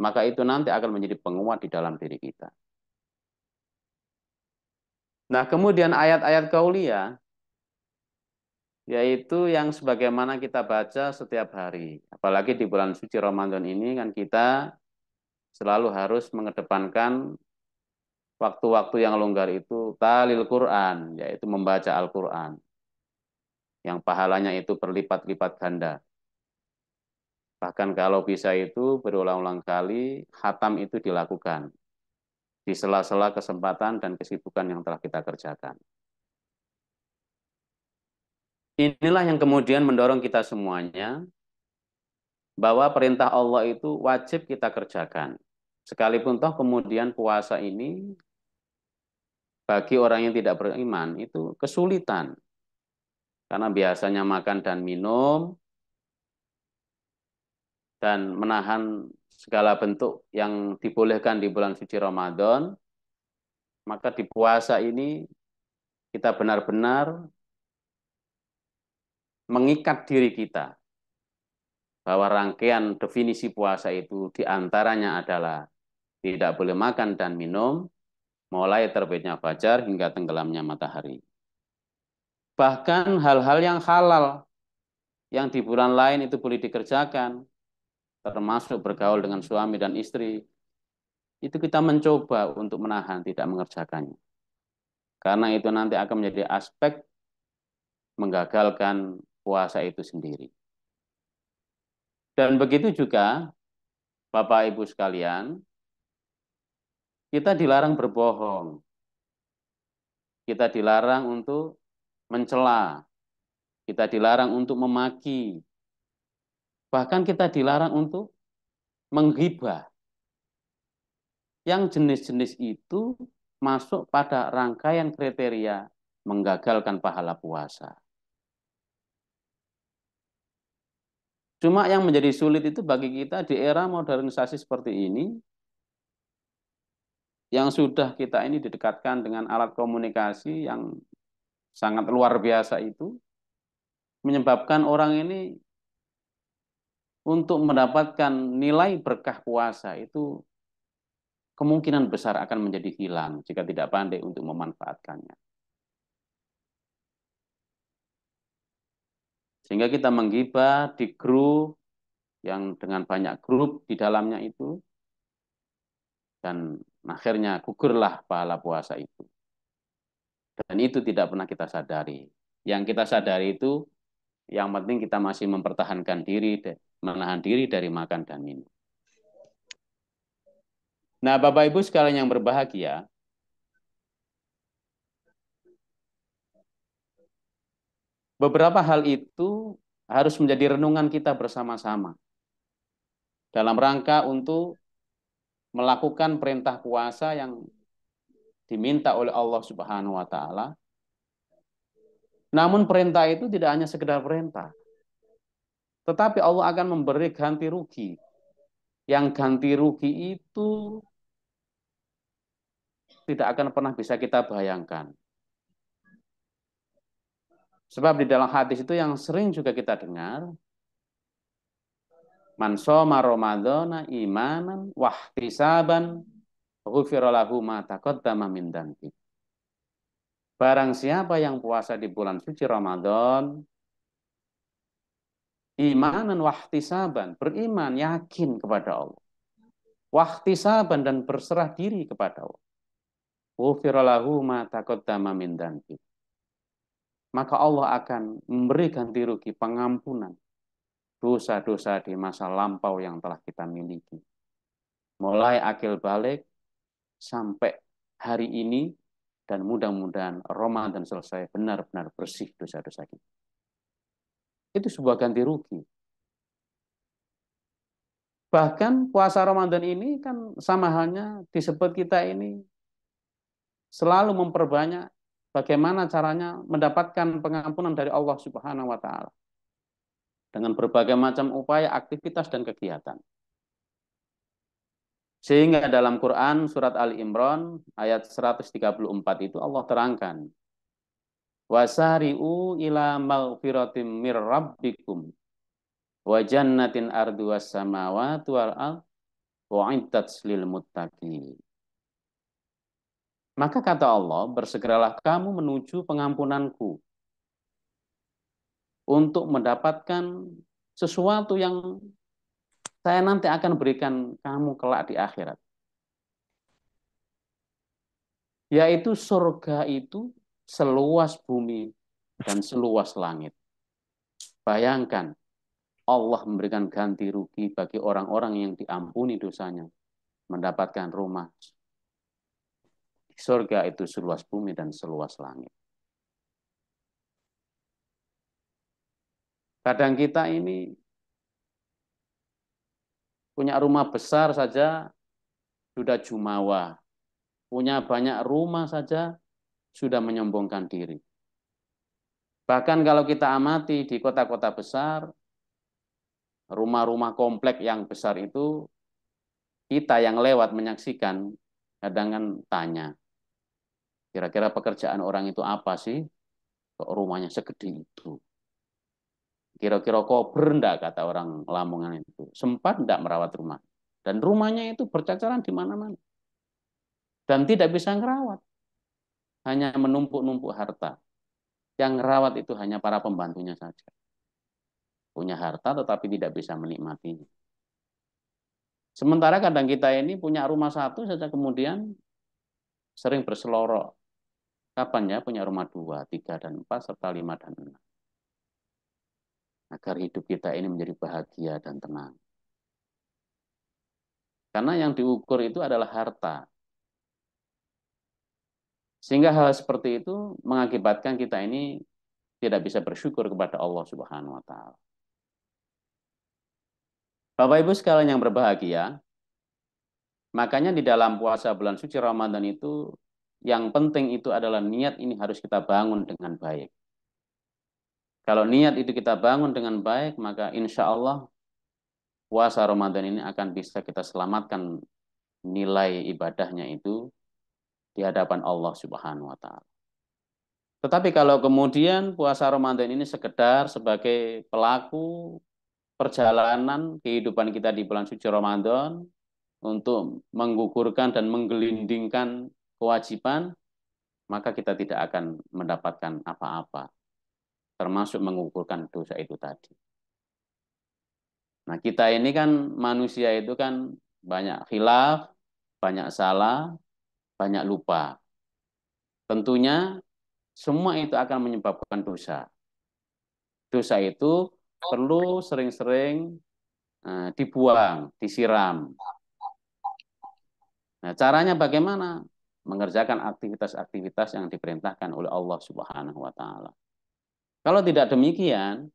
Maka itu nanti akan menjadi penguat di dalam diri kita. Nah, kemudian ayat-ayat qauliyah, yaitu yang sebagaimana kita baca setiap hari. Apalagi di bulan suci Ramadan ini kan kita selalu harus mengedepankan waktu-waktu yang longgar itu talil Quran, yaitu membaca Al-Quran. Yang pahalanya itu berlipat-lipat ganda. Bahkan kalau bisa itu berulang-ulang kali, khatam itu dilakukan di sela-sela kesempatan dan kesibukan yang telah kita kerjakan. Inilah yang kemudian mendorong kita semuanya bahwa perintah Allah itu wajib kita kerjakan. Sekalipun toh kemudian puasa ini bagi orang yang tidak beriman itu kesulitan. Karena biasanya makan dan minum dan menahan segala bentuk yang dibolehkan di bulan suci Ramadan, maka di puasa ini kita benar-benar mengikat diri kita bahwa rangkaian definisi puasa itu diantaranya adalah tidak boleh makan dan minum, mulai terbitnya fajar hingga tenggelamnya matahari. Bahkan hal-hal yang halal yang di bulan lain itu boleh dikerjakan, termasuk bergaul dengan suami dan istri, itu kita mencoba untuk menahan, tidak mengerjakannya. Karena itu nanti akan menjadi aspek menggagalkan puasa itu sendiri. Dan begitu juga, Bapak Ibu sekalian, kita dilarang berbohong. Kita dilarang untuk mencela. Kita dilarang untuk memaki. Bahkan kita dilarang untuk menggibah. Yang jenis-jenis itu masuk pada rangkaian kriteria menggagalkan pahala puasa. Cuma yang menjadi sulit itu bagi kita di era modernisasi seperti ini, yang sudah kita ini didekatkan dengan alat komunikasi yang sangat luar biasa itu, menyebabkan orang ini untuk mendapatkan nilai berkah puasa itu kemungkinan besar akan menjadi hilang jika tidak pandai untuk memanfaatkannya. Sehingga kita menggibah di grup yang dengan banyak grup di dalamnya itu, dan akhirnya gugurlah pahala puasa itu. Dan itu tidak pernah kita sadari. Yang kita sadari itu, yang penting kita masih mempertahankan diri, menahan diri dari makan dan minum. Nah, Bapak Ibu sekalian yang berbahagia, beberapa hal itu harus menjadi renungan kita bersama-sama dalam rangka untuk melakukan perintah puasa yang diminta oleh Allah Subhanahu wa Ta'ala. Namun perintah itu tidak hanya sekedar perintah, tetapi Allah akan memberi ganti rugi. Yang ganti rugi itu tidak akan pernah bisa kita bayangkan. Sebab di dalam hadis itu yang sering juga kita dengar, man shoma ramadhana imanan wahtisaban ghufira lahu ma taqaddama min dzambi. Barang siapa yang puasa di bulan suci Ramadan, imanan wahtisaban, beriman, yakin kepada Allah. Wahtisaban, dan berserah diri kepada Allah. Ghufira lahu ma taqaddama min dzambi. Maka Allah akan memberi ganti rugi, pengampunan dosa-dosa di masa lampau yang telah kita miliki. Mulai akil balik sampai hari ini, dan mudah-mudahan Ramadan selesai benar-benar bersih dosa-dosa kita. Itu sebuah ganti rugi. Bahkan puasa Ramadan ini kan sama halnya disebut kita ini selalu memperbanyak bagaimana caranya mendapatkan pengampunan dari Allah Subhanahu wa Ta'ala dengan berbagai macam upaya, aktivitas, dan kegiatan. Sehingga dalam Quran surat Ali Imran ayat 134 itu Allah terangkan, wasari'u ila maghfiratim mir rabbikum wa jannatin arduwas samawati wal ard u'iddat lil muttaqin. Maka kata Allah, bersegeralah kamu menuju pengampunanku untuk mendapatkan sesuatu yang saya nanti akan berikan kamu kelak di akhirat. Yaitu surga itu seluas bumi dan seluas langit. Bayangkan, Allah memberikan ganti rugi bagi orang-orang yang diampuni dosanya, mendapatkan rumah di surga itu seluas bumi dan seluas langit. Kadang kita ini punya rumah besar saja sudah jumawa, punya banyak rumah saja sudah menyombongkan diri. Bahkan kalau kita amati di kota-kota besar, rumah-rumah komplek yang besar itu, kita yang lewat menyaksikan, kadang kan tanya, kira-kira pekerjaan orang itu apa sih? Kok rumahnya segede itu? Kira-kira kober enggak, kata orang Lamongan itu. Sempat enggak merawat rumah. Dan rumahnya itu berceceran di mana-mana. Dan tidak bisa ngerawat. Hanya menumpuk-numpuk harta. Yang ngerawat itu hanya para pembantunya saja. Punya harta tetapi tidak bisa menikmatinya. Sementara kadang kita ini punya rumah satu saja kemudian sering berselorok. Kapan ya punya rumah 2, 3, dan 4, serta 5 dan 6. Agar hidup kita ini menjadi bahagia dan tenang. Karena yang diukur itu adalah harta. Sehingga hal seperti itu mengakibatkan kita ini tidak bisa bersyukur kepada Allah Subhanahu wa Ta'ala. Bapak Ibu sekalian yang berbahagia, makanya di dalam puasa bulan suci Ramadan itu yang penting itu adalah niat ini harus kita bangun dengan baik. Kalau niat itu kita bangun dengan baik, maka insya Allah puasa Ramadan ini akan bisa kita selamatkan nilai ibadahnya itu di hadapan Allah Subhanahu wa Ta'ala. Tetapi kalau kemudian puasa Ramadan ini sekedar sebagai pelaku perjalanan kehidupan kita di bulan suci Ramadan untuk menggugurkan dan menggelindingkan kewajiban, maka kita tidak akan mendapatkan apa-apa, termasuk menggugurkan dosa itu tadi. Nah, kita ini kan manusia itu kan banyak khilaf, banyak salah, banyak lupa. Tentunya semua itu akan menyebabkan dosa. Dosa itu perlu sering-sering dibuang, disiram. Nah, caranya bagaimana? Mengerjakan aktivitas-aktivitas yang diperintahkan oleh Allah Subhanahu wa Ta'ala. Kalau tidak demikian,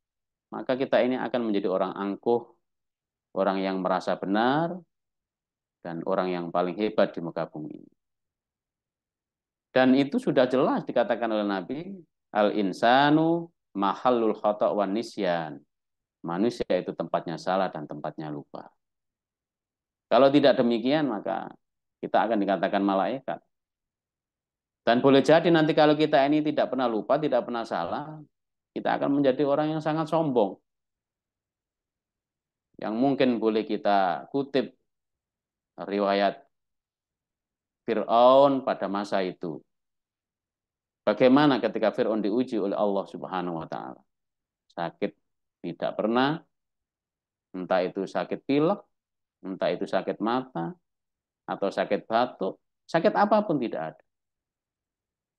maka kita ini akan menjadi orang angkuh, orang yang merasa benar, dan orang yang paling hebat di muka bumi. Dan itu sudah jelas dikatakan oleh Nabi, al-insanu mahallul khata' wan nisyan. Manusia itu tempatnya salah dan tempatnya lupa. Kalau tidak demikian, maka kita akan dikatakan malaikat. Dan boleh jadi nanti kalau kita ini tidak pernah lupa, tidak pernah salah, kita akan menjadi orang yang sangat sombong. Yang mungkin boleh kita kutip riwayat Fir'aun pada masa itu. Bagaimana ketika Fir'aun diuji oleh Allah Subhanahu wa Ta'ala? Sakit tidak pernah, entah itu sakit pilek, entah itu sakit mata, atau sakit batuk, sakit apapun tidak ada.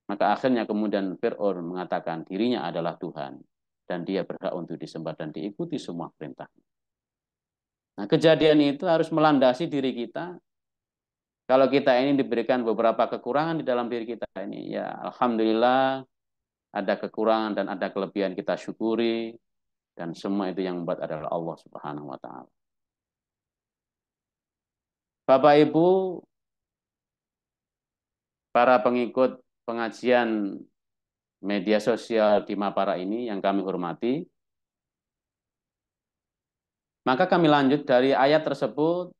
Maka akhirnya kemudian Fir'aun mengatakan dirinya adalah Tuhan dan dia berhak untuk disembah dan diikuti semua perintah. Nah, kejadian itu harus melandasi diri kita. Kalau kita ini diberikan beberapa kekurangan di dalam diri kita ini, ya alhamdulillah ada kekurangan dan ada kelebihan kita syukuri, dan semua itu yang membuat adalah Allah Subhanahu wa Ta'ala. Bapak Ibu, para pengikut pengajian media sosial di Mapara ini yang kami hormati, maka kami lanjut dari ayat tersebut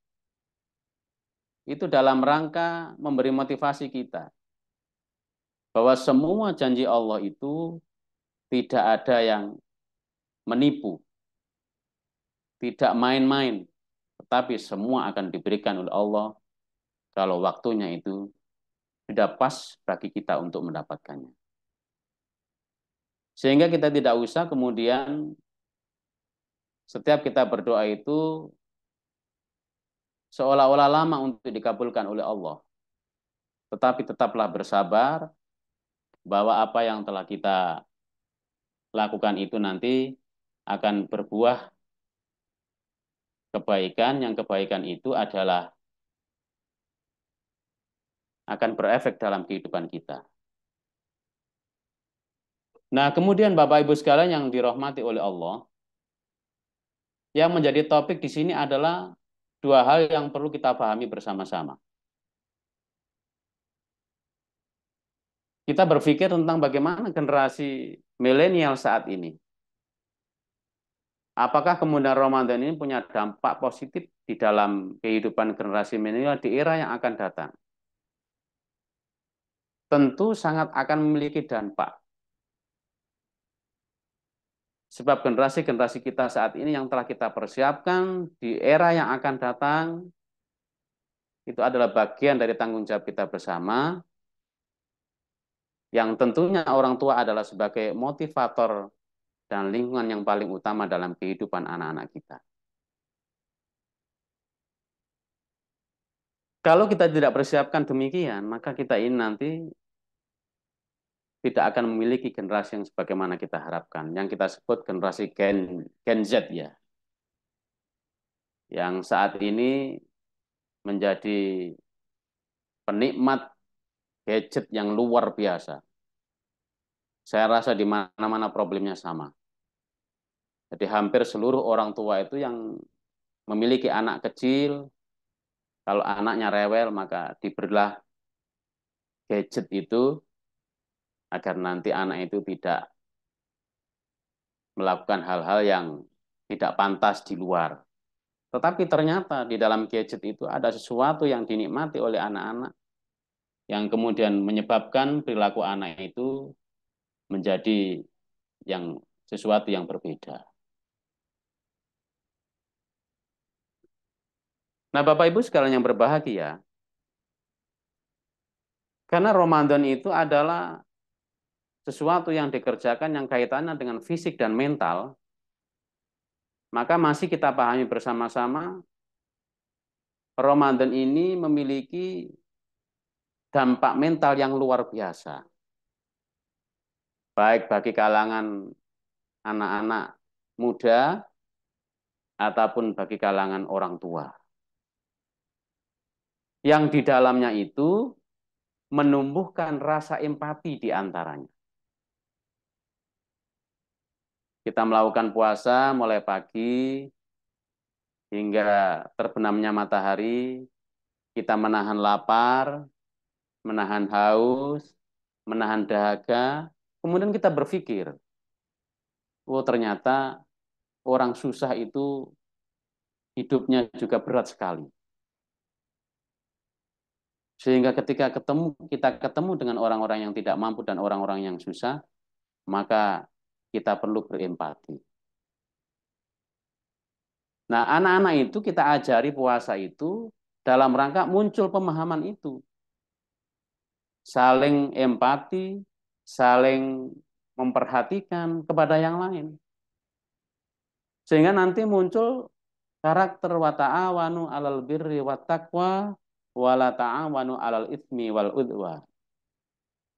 itu dalam rangka memberi motivasi kita bahwa semua janji Allah itu tidak ada yang menipu, tidak main-main, tetapi semua akan diberikan oleh Allah kalau waktunya itu sudah pas bagi kita untuk mendapatkannya. Sehingga kita tidak usah kemudian setiap kita berdoa itu seolah-olah lama untuk dikabulkan oleh Allah. Tetapi tetaplah bersabar bahwa apa yang telah kita lakukan itu nanti akan berbuah kebaikan, yang kebaikan itu adalah akan berefek dalam kehidupan kita. Nah, kemudian Bapak Ibu sekalian yang dirahmati oleh Allah, yang menjadi topik di sini adalah dua hal yang perlu kita pahami bersama-sama. Kita berpikir tentang bagaimana generasi milenial saat ini. Apakah kemudian Ramadan ini punya dampak positif di dalam kehidupan generasi milenial di era yang akan datang? Tentu sangat akan memiliki dampak. Sebab generasi-generasi kita saat ini yang telah kita persiapkan di era yang akan datang, itu adalah bagian dari tanggung jawab kita bersama, yang tentunya orang tua adalah sebagai motivator dan lingkungan yang paling utama dalam kehidupan anak-anak kita. Kalau kita tidak persiapkan demikian, maka kita ini nanti tidak akan memiliki generasi yang sebagaimana kita harapkan. Yang kita sebut generasi Gen Z ya. Yang saat ini menjadi penikmat gadget yang luar biasa. Saya rasa di mana-mana problemnya sama. Jadi hampir seluruh orang tua itu yang memiliki anak kecil, kalau anaknya rewel maka diberilah gadget itu agar nanti anak itu tidak melakukan hal-hal yang tidak pantas di luar. Tetapi ternyata di dalam gadget itu ada sesuatu yang dinikmati oleh anak-anak yang kemudian menyebabkan perilaku anak itu menjadi sesuatu yang berbeda. Nah, Bapak Ibu sekalian yang berbahagia, karena Ramadan itu adalah sesuatu yang dikerjakan yang kaitannya dengan fisik dan mental, maka masih kita pahami bersama-sama, Ramadan ini memiliki dampak mental yang luar biasa. Baik bagi kalangan anak-anak muda, ataupun bagi kalangan orang tua. Yang di dalamnya itu menumbuhkan rasa empati di antaranya. Kita melakukan puasa mulai pagi hingga terbenamnya matahari, kita menahan lapar, menahan haus, menahan dahaga, kemudian kita berpikir, oh ternyata orang susah itu hidupnya juga berat sekali. Sehingga ketika kita ketemu dengan orang-orang yang tidak mampu dan orang-orang yang susah, maka kita perlu berempati. Nah, anak-anak itu kita ajari puasa itu dalam rangka muncul pemahaman itu. Saling empati, saling memperhatikan kepada yang lain. Sehingga nanti muncul karakter wa ta'awanu 'alal birri wat taqwa wa la ta'awanu 'alal itsmi wal udwan.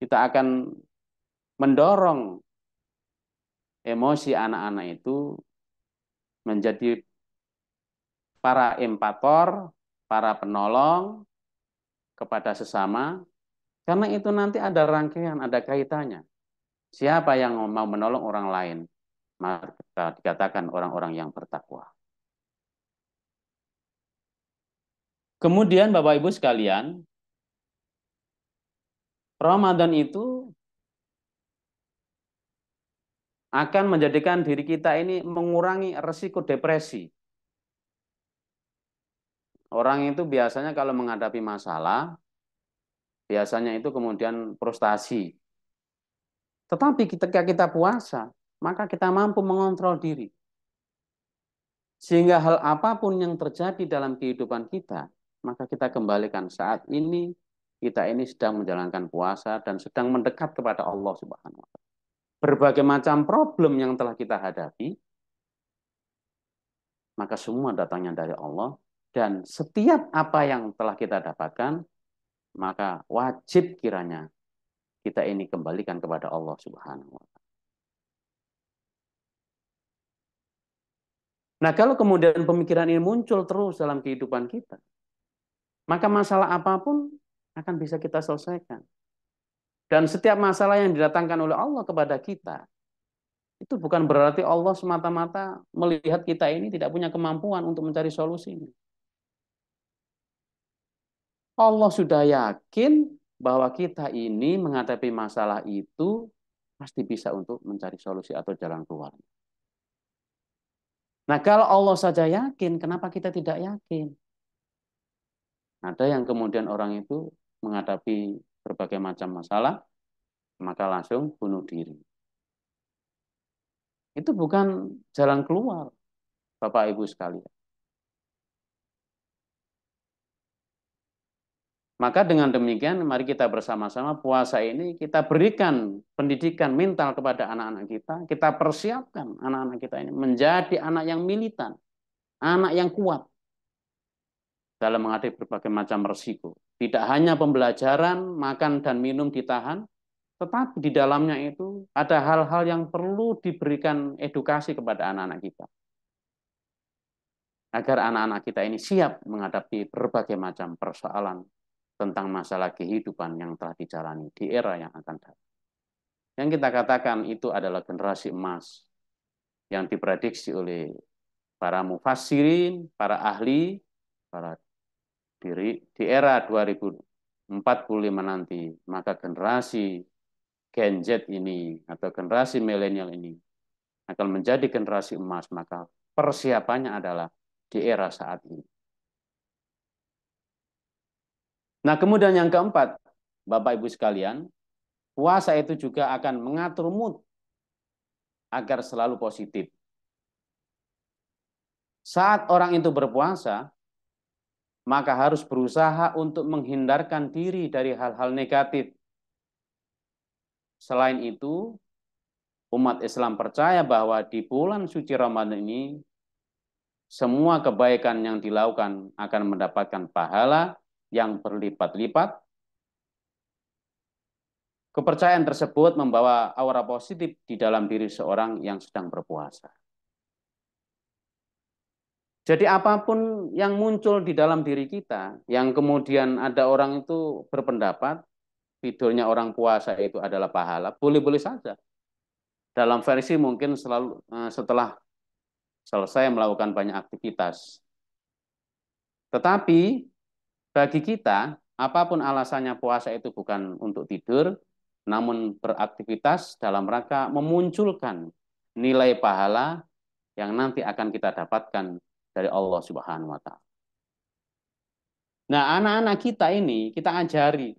Kita akan mendorong emosi anak-anak itu menjadi para empator, para penolong kepada sesama, karena itu nanti ada rangkaian, ada kaitannya. Siapa yang mau menolong orang lain, maka dikatakan orang-orang yang bertakwa. Kemudian Bapak Ibu sekalian, Ramadan itu akan menjadikan diri kita ini mengurangi resiko depresi. orang itu biasanya kalau menghadapi masalah, biasanya itu kemudian frustasi. Tetapi ketika kita puasa, maka kita mampu mengontrol diri. Sehingga hal apapun yang terjadi dalam kehidupan kita, maka kita kembalikan saat ini, kita ini sedang menjalankan puasa dan sedang mendekat kepada Allah Subhanahu wa Ta'ala. Berbagai macam problem yang telah kita hadapi, maka semua datangnya dari Allah, dan setiap apa yang telah kita dapatkan, maka wajib kiranya kita ini kembalikan kepada Allah Subhanahu wa Ta'ala. Nah, kalau kemudian pemikiran ini muncul terus dalam kehidupan kita, maka masalah apapun akan bisa kita selesaikan. Dan setiap masalah yang didatangkan oleh Allah kepada kita, itu bukan berarti Allah semata-mata melihat kita ini tidak punya kemampuan untuk mencari solusinya. Allah sudah yakin bahwa kita ini menghadapi masalah itu pasti bisa untuk mencari solusi atau jalan keluar. Nah, kalau Allah saja yakin, kenapa kita tidak yakin? Ada yang kemudian orang itu menghadapi berbagai macam masalah, maka langsung bunuh diri. Itu bukan jalan keluar, Bapak Ibu sekalian. Maka dengan demikian, mari kita bersama-sama puasa ini kita berikan pendidikan mental kepada anak-anak kita persiapkan anak-anak kita ini menjadi anak yang militan, anak yang kuat dalam menghadapi berbagai macam resiko. Tidak hanya pembelajaran, makan dan minum ditahan, tetapi di dalamnya itu ada hal-hal yang perlu diberikan edukasi kepada anak-anak kita. Agar anak-anak kita ini siap menghadapi berbagai macam persoalan tentang masalah kehidupan yang telah dijalani di era yang akan datang. Yang kita katakan itu adalah generasi emas yang diprediksi oleh para mufassirin, para ahli, para di era 2045 nanti, maka generasi Gen Z ini atau generasi milenial ini akan menjadi generasi emas, maka persiapannya adalah di era saat ini. Nah, kemudian yang keempat, Bapak Ibu sekalian, puasa itu juga akan mengatur mood agar selalu positif. Saat orang itu berpuasa, maka harus berusaha untuk menghindarkan diri dari hal-hal negatif. Selain itu, umat Islam percaya bahwa di bulan suci Ramadan ini, semua kebaikan yang dilakukan akan mendapatkan pahala yang berlipat-lipat. Kepercayaan tersebut membawa aura positif di dalam diri seorang yang sedang berpuasa. Jadi apapun yang muncul di dalam diri kita, yang kemudian ada orang itu berpendapat, tidurnya orang puasa itu adalah pahala, boleh-boleh saja. Dalam versi mungkin selalu setelah selesai melakukan banyak aktivitas. Tetapi bagi kita, apapun alasannya puasa itu bukan untuk tidur, namun beraktivitas dalam rangka memunculkan nilai pahala yang nanti akan kita dapatkan dari Allah Subhanahu wa Ta'ala. Nah, anak-anak kita ini kita ajari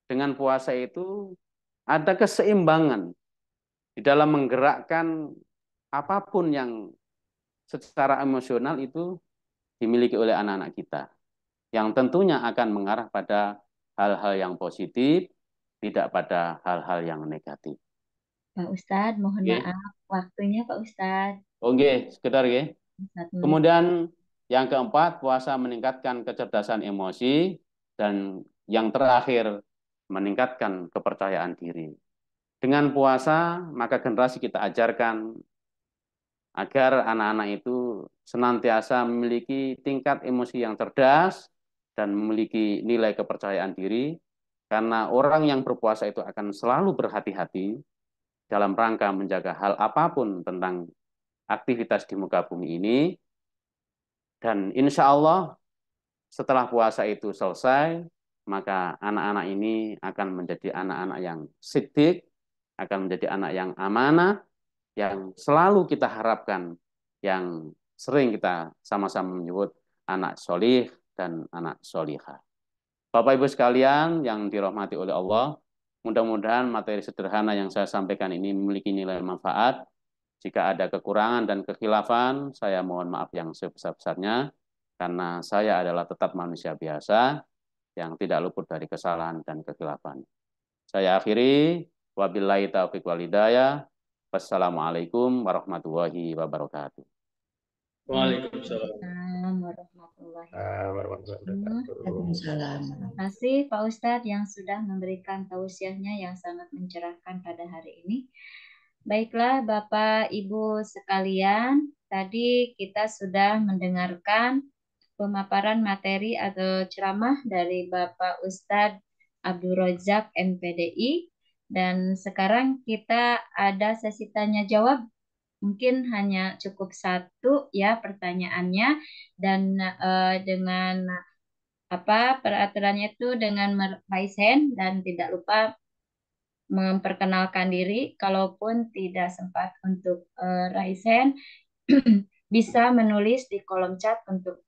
dengan puasa itu ada keseimbangan di dalam menggerakkan apapun yang secara emosional itu dimiliki oleh anak-anak kita, yang tentunya akan mengarah pada hal-hal yang positif, tidak pada hal-hal yang negatif. Pak Ustadz, mohon Oke. maaf waktunya Pak Ustadz. Oke, sekedar ya. 1 menit. Kemudian yang keempat, puasa meningkatkan kecerdasan emosi, dan yang terakhir meningkatkan kepercayaan diri. Dengan puasa, maka generasi kita ajarkan agar anak-anak itu senantiasa memiliki tingkat emosi yang cerdas dan memiliki nilai kepercayaan diri, karena orang yang berpuasa itu akan selalu berhati-hati dalam rangka menjaga hal apapun tentang aktivitas di muka bumi ini. Dan insya Allah setelah puasa itu selesai, maka anak-anak ini akan menjadi anak-anak yang siddiq, akan menjadi anak yang amanah, yang selalu kita harapkan, yang sering kita sama-sama menyebut anak solih dan anak solihah. Bapak Ibu sekalian yang dirahmati oleh Allah, mudah-mudahan materi sederhana yang saya sampaikan ini memiliki nilai manfaat. Jika ada kekurangan dan kekhilafan, saya mohon maaf yang sebesar-besarnya, karena saya adalah tetap manusia biasa yang tidak luput dari kesalahan dan kekhilafan. Saya akhiri, wabillahi taufiq wal hidayah. Wassalamualaikum warahmatullahi wabarakatuh. Waalaikumsalam warahmatullahi warahmatullahi wabarakatuh. Waalaikumsalam. Terima kasih Pak Ustadz yang sudah memberikan tausiahnya yang sangat mencerahkan pada hari ini. Baiklah Bapak Ibu sekalian, tadi kita sudah mendengarkan pemaparan materi atau ceramah dari Bapak Ustadz Abdul Razak MPDI, dan sekarang kita ada sesi tanya jawab. Mungkin hanya cukup satu ya pertanyaannya, dan dengan peraturannya itu dengan raise hand dan tidak lupa memperkenalkan diri. Kalaupun tidak sempat untuk raise hand, bisa menulis di kolom chat untuk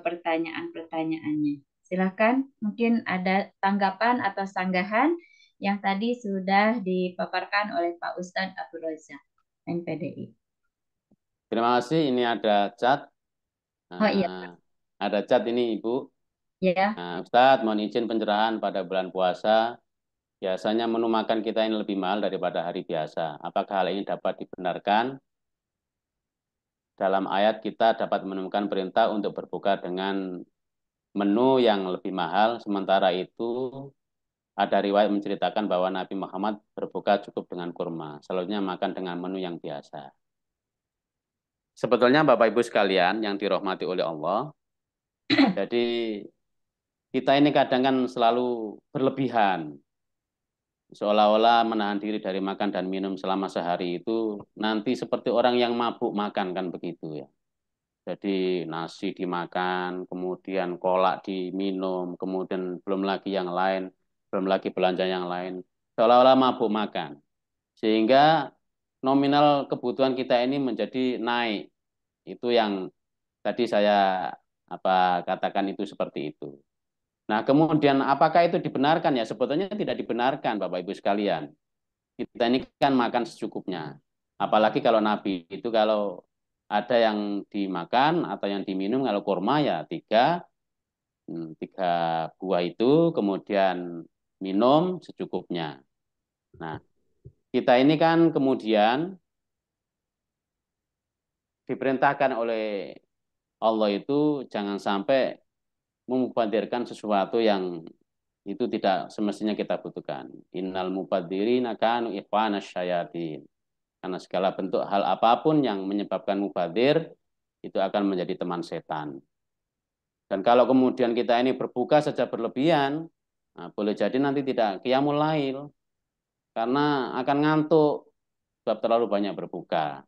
pertanyaan-pertanyaannya. Silakan, mungkin ada tanggapan atau sanggahan yang tadi sudah dipaparkan oleh Pak Ustadz Abdul Razak MPDI. Terima kasih, ini ada chat. Oh iya. Ada chat ini Ibu. Ya. Ustadz, mohon izin pencerahan pada bulan puasa. Biasanya menu makan kita ini lebih mahal daripada hari biasa. Apakah hal ini dapat dibenarkan? Dalam ayat kita dapat menemukan perintah untuk berbuka dengan menu yang lebih mahal. Sementara itu ada riwayat menceritakan bahwa Nabi Muhammad berbuka cukup dengan kurma. Selanjutnya makan dengan menu yang biasa. Sebetulnya Bapak Ibu sekalian yang dirahmati oleh Allah, jadi kita ini kadang kan selalu berlebihan. Seolah-olah menahan diri dari makan dan minum selama sehari itu nanti seperti orang yang mabuk makan, kan begitu ya. Jadi nasi dimakan, kemudian kolak diminum, kemudian belum lagi yang lain, belum lagi belanja yang lain. Seolah-olah mabuk makan. Sehingga nominal kebutuhan kita ini menjadi naik. Itu yang tadi saya katakan itu seperti itu. Nah, kemudian apakah itu dibenarkan ya? Sebetulnya tidak dibenarkan, Bapak Ibu sekalian. Kita ini kan makan secukupnya. Apalagi kalau Nabi itu kalau ada yang dimakan atau yang diminum, kalau kurma ya tiga buah itu, kemudian minum secukupnya. Nah, kita ini kan kemudian diperintahkan oleh Allah itu jangan sampai memubazirkan sesuatu yang itu tidak semestinya kita butuhkan. Innal mubadzirina kanu ikhwanas syayatin. Karena segala bentuk hal apapun yang menyebabkan mubadzir itu akan menjadi teman setan. Dan kalau kemudian kita ini berbuka saja berlebihan, nah, boleh jadi nanti tidak qiyamul lail karena akan ngantuk sebab terlalu banyak berbuka.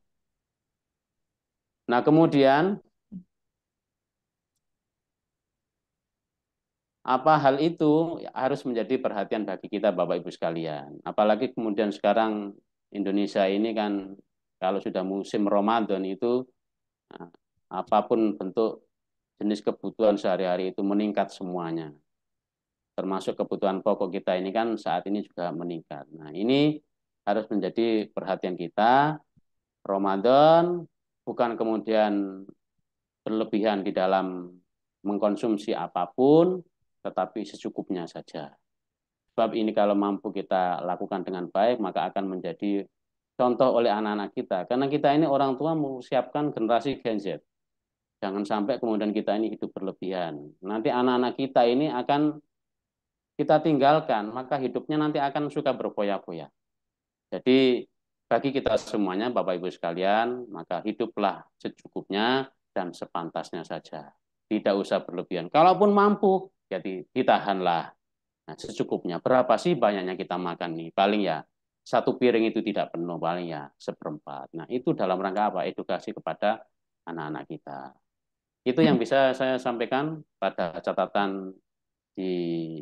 Nah, kemudian apa hal itu harus menjadi perhatian bagi kita Bapak Ibu sekalian. Apalagi kemudian sekarang Indonesia ini kan kalau sudah musim Ramadan itu apapun bentuk jenis kebutuhan sehari-hari itu meningkat semuanya. Termasuk kebutuhan pokok kita ini kan saat ini juga meningkat. Nah, ini harus menjadi perhatian kita. Ramadan bukan kemudian berlebihan di dalam mengkonsumsi apapun, tetapi secukupnya saja. Sebab ini kalau mampu kita lakukan dengan baik, maka akan menjadi contoh oleh anak-anak kita. Karena kita ini orang tua mempersiapkan generasi Gen Z. Jangan sampai kemudian kita ini hidup berlebihan. Nanti anak-anak kita ini akan kita tinggalkan, maka hidupnya nanti akan suka berfoya-foya. Jadi bagi kita semuanya, Bapak Ibu sekalian, maka hiduplah secukupnya dan sepantasnya saja. Tidak usah berlebihan. Kalaupun mampu, jadi ditahanlah. Nah, secukupnya. Berapa sih banyaknya kita makan nih? Paling ya satu piring itu tidak penuh, paling ya seperempat. Nah, itu dalam rangka apa? Edukasi kepada anak-anak kita. Itu yang bisa saya sampaikan pada catatan di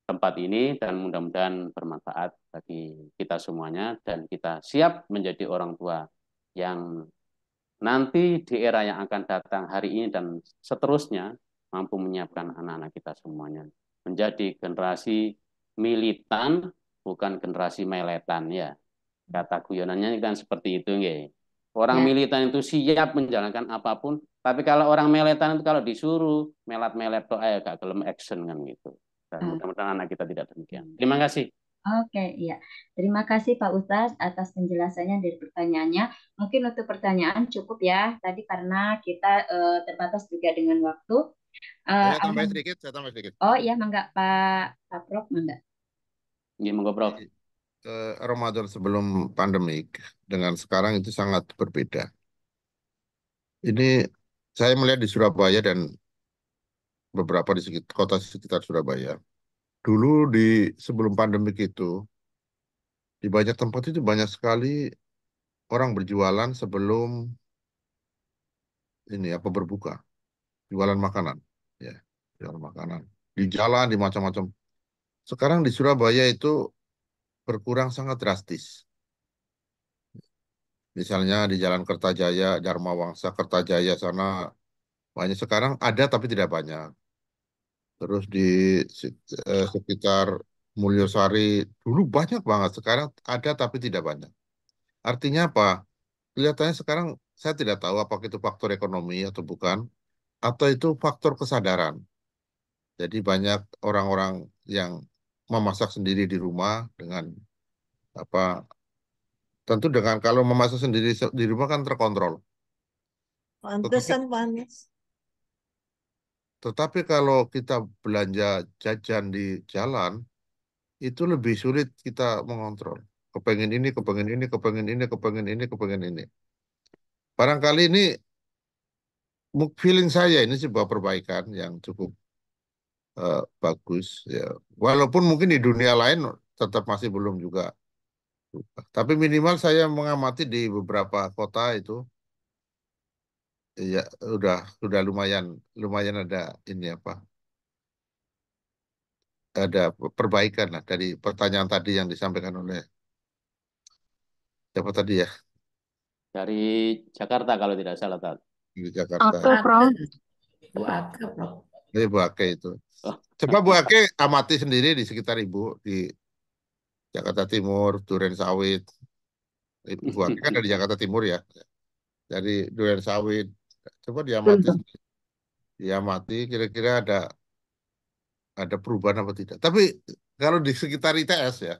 tempat ini dan mudah-mudahan bermanfaat bagi kita semuanya dan kita siap menjadi orang tua yang nanti di era yang akan datang hari ini dan seterusnya, mampu menyiapkan anak-anak kita semuanya menjadi generasi militan, bukan generasi meletan ya. Kata guyonannya kan seperti itu, nggih. Orang Ya. militan itu siap menjalankan apapun, tapi kalau orang meletan itu kalau disuruh melat-melet kok gak gelem action kan gitu. Dan mudah-mudahan anak kita tidak demikian. Terima kasih. Oke, iya. Terima kasih Pak Ustadz atas penjelasannya dari pertanyaannya. Mungkin untuk pertanyaan cukup ya tadi karena kita terbatas juga dengan waktu. Saya tambah sedikit, Oh iya, mangga Pak Prof, mangga. Nggih, monggo Prof. Ramadan sebelum pandemik dengan sekarang itu sangat berbeda. Ini saya melihat di Surabaya dan beberapa di kota sekitar Surabaya. Dulu sebelum pandemik itu, di banyak tempat itu banyak sekali orang berjualan sebelum ini apa berbuka, jualan makanan, ya, jualan makanan di jalan di macam-macam. Sekarang di Surabaya itu berkurang sangat drastis. Misalnya di Jalan Kertajaya, Dharma Wangsa, Kertajaya sana banyak sekarang ada tapi tidak banyak. Terus di sekitar Mulyosari dulu banyak banget, sekarang ada tapi tidak banyak. Artinya apa? Kelihatannya sekarang saya tidak tahu apakah itu faktor ekonomi atau bukan, atau itu faktor kesadaran. Jadi banyak orang-orang yang memasak sendiri di rumah dengan apa? Tentu dengan kalau memasak sendiri di rumah kan terkontrol. Pantesan panas. Tetapi kalau kita belanja jajan di jalan, itu lebih sulit kita mengontrol. Kepengen ini, kepengen ini, kepengen ini, kepengen ini, kepengen ini. Barangkali ini feeling saya ini sebuah perbaikan yang cukup bagus. Ya. Walaupun mungkin di dunia lain tetap masih belum juga. Tapi minimal saya mengamati di beberapa kota itu, ya sudah lumayan ada ini apa? Ada perbaikan lah dari pertanyaan tadi yang disampaikan oleh siapa tadi ya Dari Jakarta kalau tidak salah, Tat. di Jakarta. Oke, Prof. Bu Ake, Prof. Bu Ake itu. Oh. Coba Bu Ake amati sendiri di sekitar Ibu di Jakarta Timur, Duren Sawit. Bu Ake kan dari Jakarta Timur ya. Dari Duren Sawit. Coba diamati kira-kira ada perubahan apa tidak. Tapi kalau di sekitar ITS ya,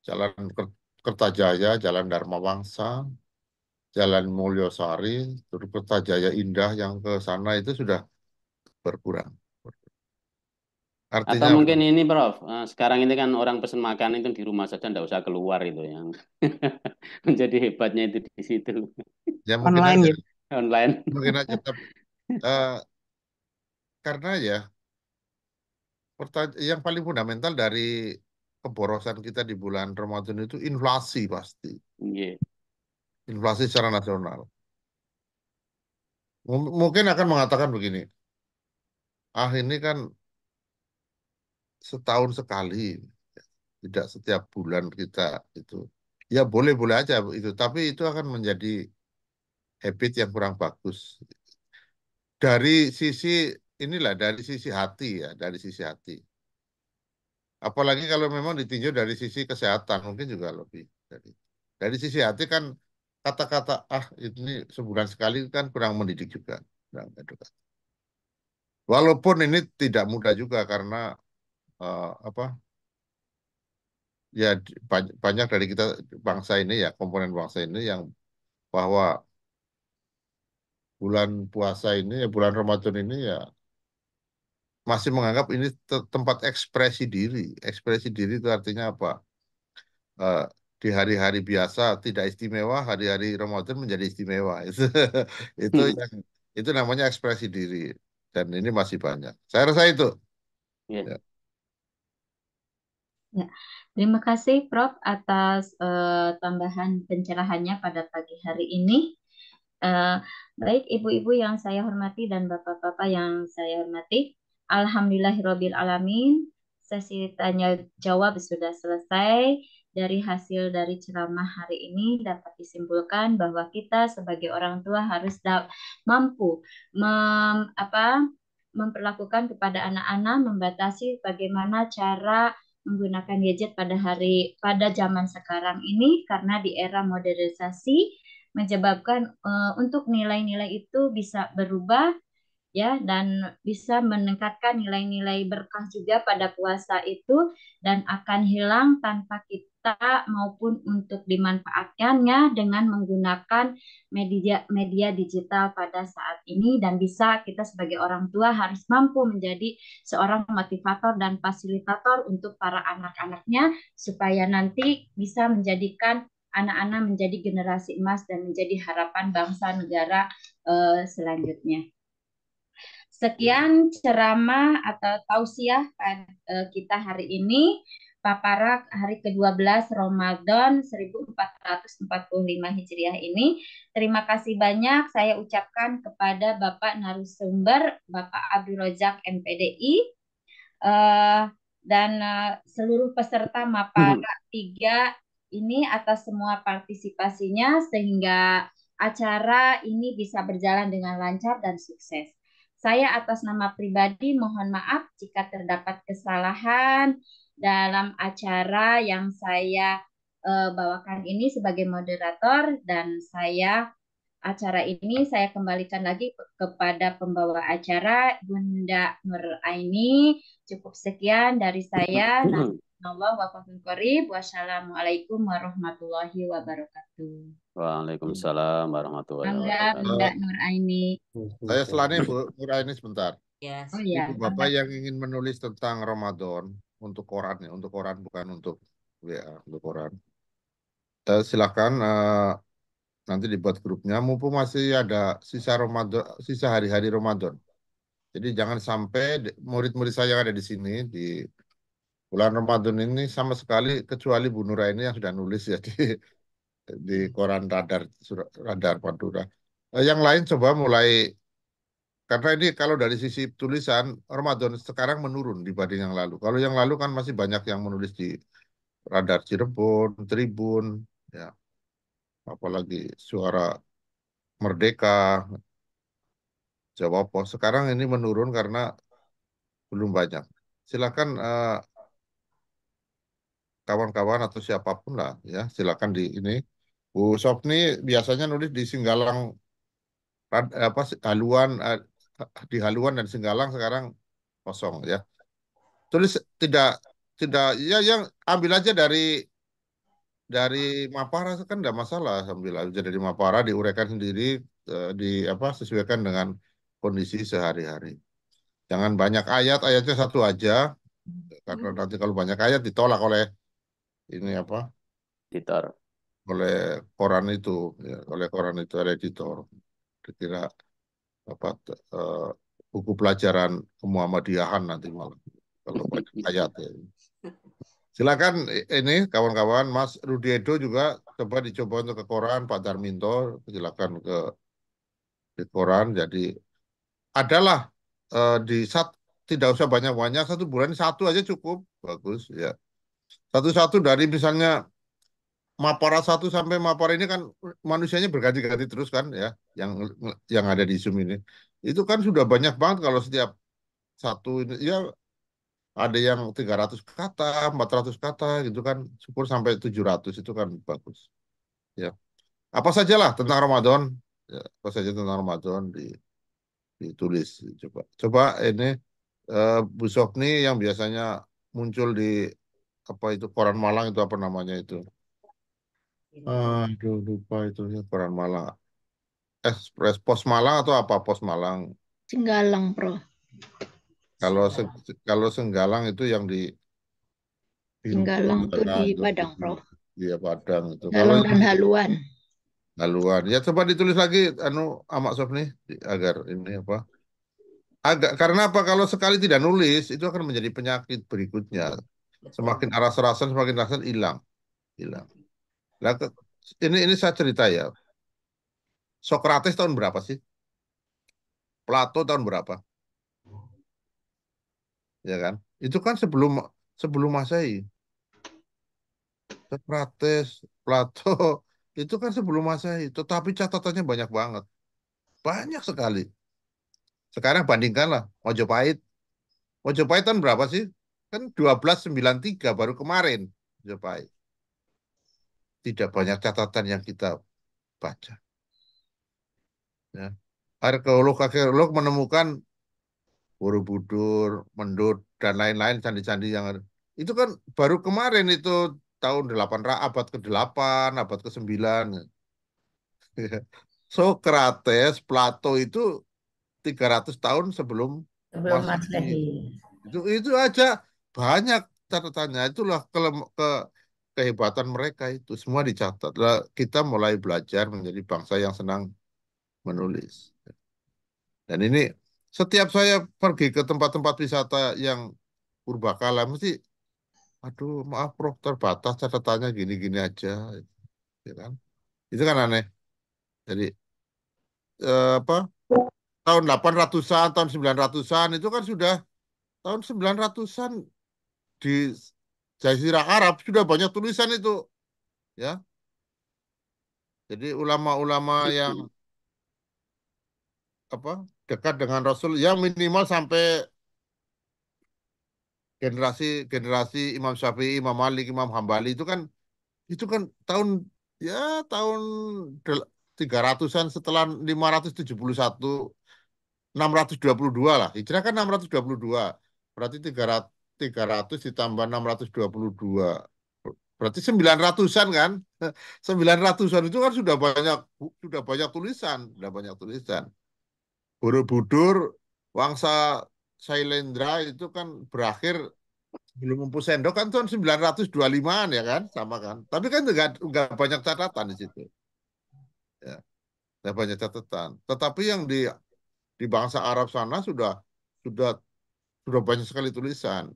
Jalan Kertajaya, Jalan Dharma Wangsa, Jalan Mulyosari, terus Kertajaya Indah yang ke sana itu sudah berkurang. Atau Artinya mungkin ini Prof, sekarang ini kan orang pesen makan itu di rumah saja, nggak usah keluar itu yang menjadi hebatnya itu di situ. ya mungkin Online aja, ya. Online. mungkin aja. Tapi, karena ya yang paling fundamental dari keborosan kita di bulan Ramadan itu inflasi pasti, Nggih. inflasi secara nasional. Mungkin akan mengatakan begini, ini kan setahun sekali, tidak setiap bulan kita itu. Ya boleh-boleh aja itu, tapi itu akan menjadi habit yang kurang bagus. Dari sisi inilah, dari sisi hati ya, dari sisi hati. Apalagi kalau memang ditinjau dari sisi kesehatan, mungkin juga lebih. Dari sisi hati kan kata-kata, ini sebulan sekali kan kurang mendidik juga. Kurang edukasi. Walaupun ini tidak mudah juga karena apa? Ya banyak dari kita bangsa ini ya, komponen bangsa ini yang bahwa bulan puasa ini, ya bulan Ramadan ini ya masih menganggap ini tempat ekspresi diri. Ekspresi diri itu artinya apa? Eh, di hari-hari biasa tidak istimewa, hari-hari Ramadan menjadi istimewa. Itu yang itu namanya ekspresi diri dan ini masih banyak. Saya rasa itu. Yeah. Ya. Ya, terima kasih Prof atas tambahan pencerahannya pada pagi hari ini. Baik ibu-ibu yang saya hormati dan bapak-bapak yang saya hormati, alhamdulillahirabbil alamin. Sesi tanya jawab sudah selesai. Dari hasil dari ceramah hari ini dapat disimpulkan bahwa kita sebagai orang tua harus mampu memperlakukan kepada anak-anak, membatasi bagaimana cara menggunakan gadget pada zaman sekarang ini, karena di era modernisasi menyebabkan untuk nilai-nilai itu bisa berubah ya, dan bisa meningkatkan nilai-nilai berkah juga pada puasa itu, dan akan hilang tanpa kita maupun untuk dimanfaatkannya dengan menggunakan media digital pada saat ini. Dan bisa kita sebagai orang tua harus mampu menjadi seorang motivator dan fasilitator untuk para anak-anaknya, supaya nanti bisa menjadikan anak-anak menjadi generasi emas dan menjadi harapan bangsa negara selanjutnya. Sekian ceramah atau tausiah kita hari ini, Paparak hari ke-12 Ramadan 1445 Hijriah ini. Terima kasih banyak saya ucapkan kepada Bapak narasumber, Bapak Abdul Razak MPDI, dan seluruh peserta Maparak 3 ini atas semua partisipasinya, sehingga acara ini bisa berjalan dengan lancar dan sukses. Saya atas nama pribadi mohon maaf jika terdapat kesalahan dalam acara yang saya bawakan ini sebagai moderator, dan acara ini saya kembalikan lagi kepada pembawa acara, Bunda Nur Aini. Cukup sekian dari saya. Wassalamualaikum warahmatullahi wabarakatuh. Waalaikumsalam warahmatullahi Bangga wabarakatuh. Bunda Nur Aini. Saya selani Bu Nuraini sebentar. Yes. Oh ya, Ibu Bapak yang ingin menulis tentang Ramadan untuk koran ya, untuk koran bukan untuk WA, untuk koran. Silakan nanti dibuat grupnya, mumpung masih ada sisa Ramadan, sisa hari-hari Ramadan. Jadi jangan sampai murid-murid saya yang ada di sini di bulan Ramadan ini sama sekali, kecuali Bu Nuraini yang sudah nulis ya di koran Radar Madura. Yang lain coba mulai, karena ini kalau dari sisi tulisan Ramadan sekarang menurun dibanding yang lalu. Kalau yang lalu kan masih banyak yang menulis di Radar Cirebon, Tribun, ya, apalagi Suara Merdeka, Jawa Pos. Sekarang ini menurun karena belum banyak. Silakan kawan-kawan atau siapapun lah, ya, silakan di ini. Bu Sopni biasanya nulis di Singgalang, haluan, di haluan dan Singgalang sekarang kosong ya. Tulis tidak ya, yang ambil aja dari Mapara kan tidak masalah, ambil aja dari Mapara, diuraikan sendiri, sesuaikan dengan kondisi sehari-hari. Jangan banyak ayatnya satu aja, karena nanti kalau banyak ayat ditolak oleh Editor. oleh koran itu, ya, oleh editor. Kira buku pelajaran Muhammadiyahan nanti malah kalau banyak ayat ya. Silakan ini kawan-kawan, Mas Rudiedo juga dicoba untuk ke koran, Pak Darminto silakan di koran. Jadi adalah tidak usah banyak-banyak, 1 bulan 1 aja cukup, bagus ya. Satu-satu dari misalnya Mapara 1 sampai Mapara ini kan manusianya berganti-ganti terus kan ya, yang ada di Zoom ini. Itu kan sudah banyak banget kalau setiap satu ini ya, ada yang 300 kata, 400 kata gitu kan, syukur sampai 700 itu kan bagus. Ya. Apa sajalah tentang Ramadan, ya, apa saja tentang Ramadan ditulis. Coba ini Bu Sopni yang biasanya muncul di itu koran Malang, itu apa namanya itu? Aduh, lupa itu ya, koran Malang. Express Pos Malang atau apa, Pos Malang? Singgalang, Pro. Kalau Senggalang itu yang di Singgalang itu di itu, Padang, Pro. Iya, Padang itu. Kalau Singgalang dan Haluan. Haluan. Ya coba ditulis lagi Amak Sofni agar ini karena apa, kalau sekali tidak nulis itu akan menjadi penyakit berikutnya. Semakin aras-arasan, semakin rasan hilang. Nah, ini saya cerita ya. Sokrates tahun berapa sih? Plato tahun berapa? Ya kan? Itu kan sebelum Masehi. Sokrates, Plato itu kan sebelum Masehi, tetapi catatannya banyak banget. Banyak sekali. Sekarang bandingkanlah Mojopahit. Mojopahit kan berapa sih? Kan 1293 baru kemarin Mojopahit. Tidak banyak catatan yang kita baca. Ya. Arkeolog menemukan Borobudur, Mendut, dan lain-lain candi-candi yang ada. Itu kan baru kemarin itu tahun abad ke-8, abad ke-9. Socrates, Plato itu 300 tahun sebelum Sebelum Masehi. Masehi. Itu aja banyak catatannya. Itulah kehebatan mereka itu. Semua dicatat. Lah, kita mulai belajar menjadi bangsa yang senang menulis. Dan ini setiap saya pergi ke tempat-tempat wisata yang purbakala mesti, aduh maaf Prof, terbatas catatannya gini-gini aja, ya kan? Itu kan aneh. Jadi apa? Tahun 800-an, tahun 900-an itu kan sudah tahun 900-an di Jazirah Arab sudah banyak tulisan itu, ya. Jadi ulama-ulama yang apa dekat dengan Rasul, yang minimal sampai generasi Imam Syafi'i, Imam Malik, Imam Hambali itu kan tahun ya tahun 300-an setelah 571 622 lah. Hijrah kan 622. Berarti 300 ditambah 622. Berarti 900-an kan? 900-an itu kan sudah banyak tulisan, sudah banyak tulisan. Borobudur, Wangsa Sailendra itu kan berakhir belum Empu Sendok kan tahun 925-an ya kan, sama kan. Tapi kan enggak banyak catatan di situ. Ya, enggak banyak catatan. Tetapi yang di bangsa Arab sana sudah sudah banyak sekali tulisan.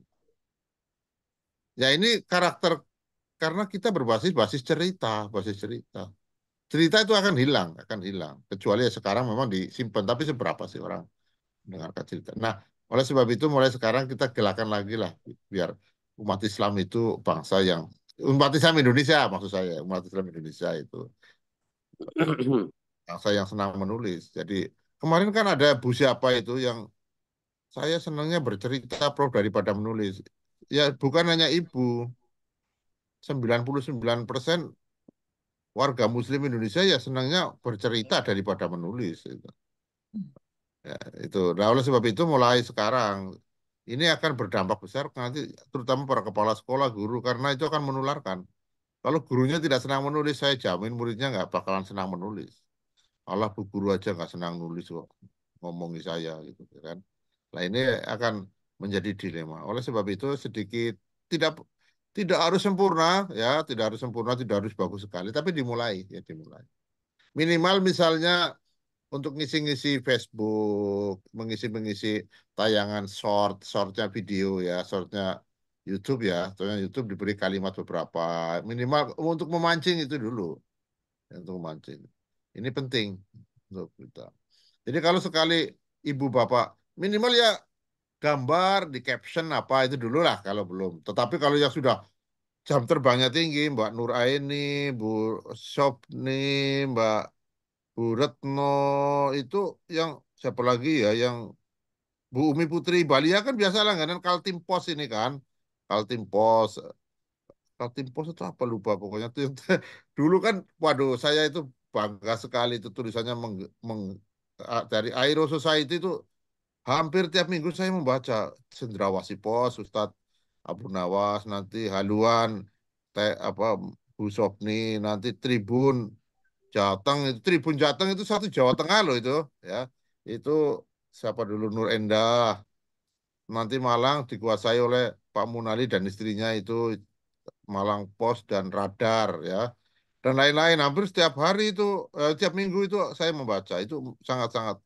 Ya ini karena kita basis cerita, basis cerita. Cerita itu akan hilang, Kecuali ya sekarang memang disimpan, tapi seberapa sih orang mendengarkan cerita. Nah, oleh sebab itu mulai sekarang kita galakan lagi lah biar umat Islam itu umat Islam Indonesia maksud saya, umat Islam Indonesia itu bangsa yang senang menulis. Jadi kemarin kan ada Bu siapa itu yang saya senangnya bercerita Prof daripada menulis. Ya bukan hanya ibu, 99% warga Muslim Indonesia ya senangnya bercerita daripada menulis. Ya, itu. Nah, oleh sebab itu mulai sekarang ini akan berdampak besar nanti terutama para kepala sekolah, guru karena itu akan menularkan. Kalau gurunya tidak senang menulis, saya jamin muridnya nggak bakalan senang menulis. Allah bu guru aja nggak senang nulis kok ngomongi saya gitu kan. Nah ini akan menjadi dilema. Oleh sebab itu sedikit tidak tidak harus sempurna ya, tidak harus sempurna, tidak harus bagus sekali, tapi dimulai ya dimulai. Minimal misalnya untuk ngisi-ngisi Facebook, mengisi-mengisi tayangan shortnya video ya, shortnya YouTube ya, soalnya YouTube diberi kalimat beberapa, minimal untuk memancing itu dulu, ya, untuk memancing. Ini penting untuk kita. Jadi kalau sekali ibu bapak minimal ya gambar di caption apa itu dulu lah kalau belum. Tetapi kalau yang sudah jam terbangnya tinggi, Mbak Nur Aini, Bu Shopni, Mbak Bu Retno itu yang siapa lagi ya yang Bu Umi Putri Balia kan biasa langganan Kaltim Pos ini kan. Kaltim Pos. Kaltim Pos itu apa lupa pokoknya tuh yang dulu kan waduh saya itu bangga sekali itu tulisannya dari Aero Society itu hampir tiap minggu saya membaca Cendrawasih Pos, Ustadz Abu Nawas, nanti Haluan, apa Bu Sopni, nanti Tribun Jateng itu Tribun Jateng itu satu Jawa Tengah loh itu ya. Itu siapa dulu Nur Endah. Nanti Malang dikuasai oleh Pak Munali dan istrinya itu Malang Pos dan Radar ya. Dan lain-lain hampir setiap hari itu setiap minggu itu saya membaca itu sangat-sangat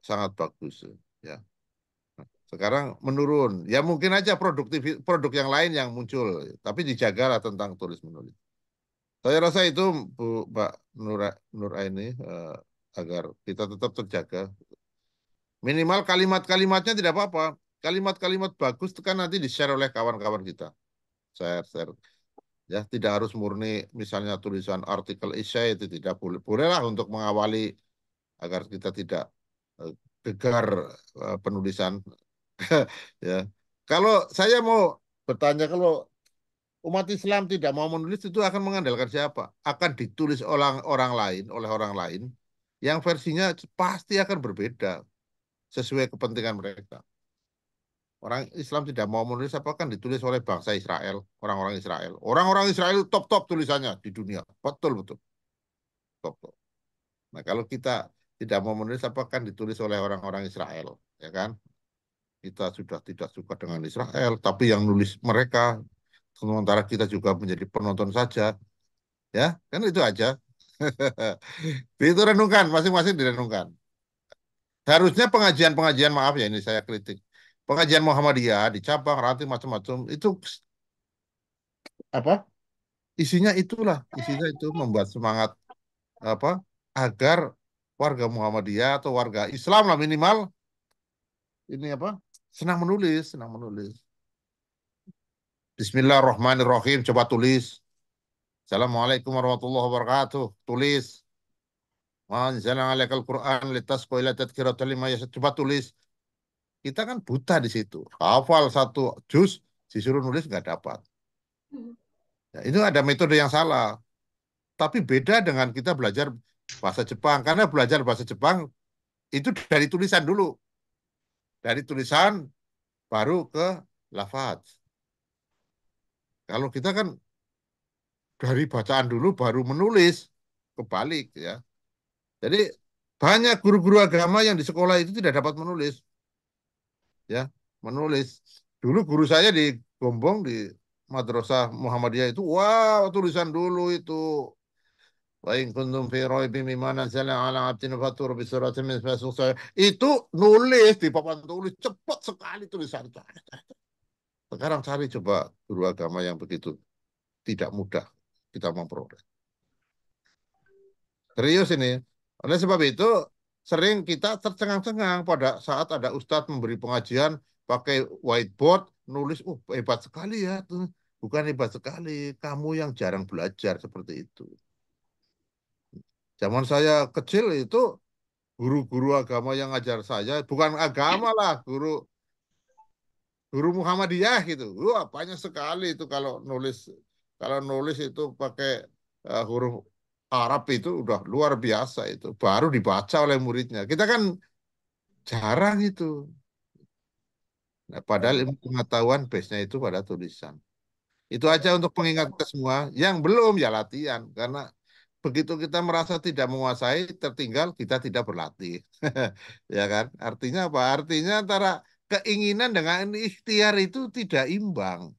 sangat bagus ya. Sekarang menurun. Ya mungkin aja produk yang lain yang muncul, tapi dijagalah tentang tulis menulis. Saya rasa itu Bu Mbak Nur Aini agar kita tetap terjaga. Minimal kalimat-kalimatnya tidak apa-apa. Kalimat-kalimat bagus itu kan nanti di-share oleh kawan-kawan kita. Share. Ya, tidak harus murni misalnya tulisan artikel essay itu tidak boleh. Bolehlah untuk mengawali agar kita tidak gegar penulisan. Ya, kalau saya mau bertanya, kalau umat Islam tidak mau menulis itu akan mengandalkan siapa? Akan ditulis orang lain, oleh orang lain yang versinya pasti akan berbeda sesuai kepentingan mereka. Orang Islam tidak mau menulis apa kan ditulis oleh bangsa Israel, orang-orang Israel. Orang-orang Israel top-top tulisannya di dunia. Betul-betul top-top. Nah, kalau kita tidak mau menulis apa kan ditulis oleh orang-orang Israel, ya kan? Kita sudah tidak suka dengan Israel, tapi yang nulis mereka, sementara kita juga menjadi penonton saja, ya kan itu aja. Itu renungkan, masing-masing direnungkan. Harusnya pengajian-pengajian, maaf ya ini saya kritik, pengajian Muhammadiyah di cabang, ranting macam-macam itu apa? Isinya itu membuat semangat apa? Agar warga Muhammadiyah atau warga Islam lah minimal ini apa? Senang menulis, senang menulis. Bismillahirrahmanirrahim, coba tulis. Assalamualaikum warahmatullahi wabarakatuh, tulis. Anzalna 'alaikal Qur'an litasqa ila tadhkiratal liman yasha. Coba tulis. Kita kan buta di situ. Hafal satu juz, disuruh nulis nggak dapat. Ya, itu ada metode yang salah. Tapi beda dengan kita belajar bahasa Jepang. Karena belajar bahasa Jepang itu dari tulisan dulu. Dari tulisan baru ke lafaz. Kalau kita kan dari bacaan dulu baru menulis. Kebalik ya. Jadi banyak guru-guru agama yang di sekolah itu tidak dapat menulis. Ya, menulis. Dulu guru saya di Gombong di Madrasah Muhammadiyah itu, wow, tulisan dulu itu. Wa in kuntum fi raibin mimma nazzalna ala abdina fatur bi suratin min itu nulis di papan tulis cepat sekali tulisan. Sekarang cari coba guru agama yang begitu tidak mudah kita memperoleh. Serius ini. Oleh sebab itu sering kita tercengang-cengang pada saat ada ustadz memberi pengajian pakai whiteboard nulis, oh hebat sekali ya. Bukan hebat sekali, kamu yang jarang belajar seperti itu. Zaman saya kecil itu guru-guru agama yang ngajar saya, bukan agama lah, guru Muhammadiyah gitu. Wah, banyak sekali itu kalau nulis itu pakai huruf Arab itu udah luar biasa itu. Baru dibaca oleh muridnya. Kita kan jarang itu. Nah, padahal ilmu pengetahuan base-nya itu pada tulisan. Itu aja untuk pengingat kita semua. Yang belum ya latihan. Karena begitu kita merasa tidak menguasai, tertinggal kita tidak berlatih. Ya kan? Artinya apa? Artinya antara keinginan dengan ikhtiar itu tidak imbang.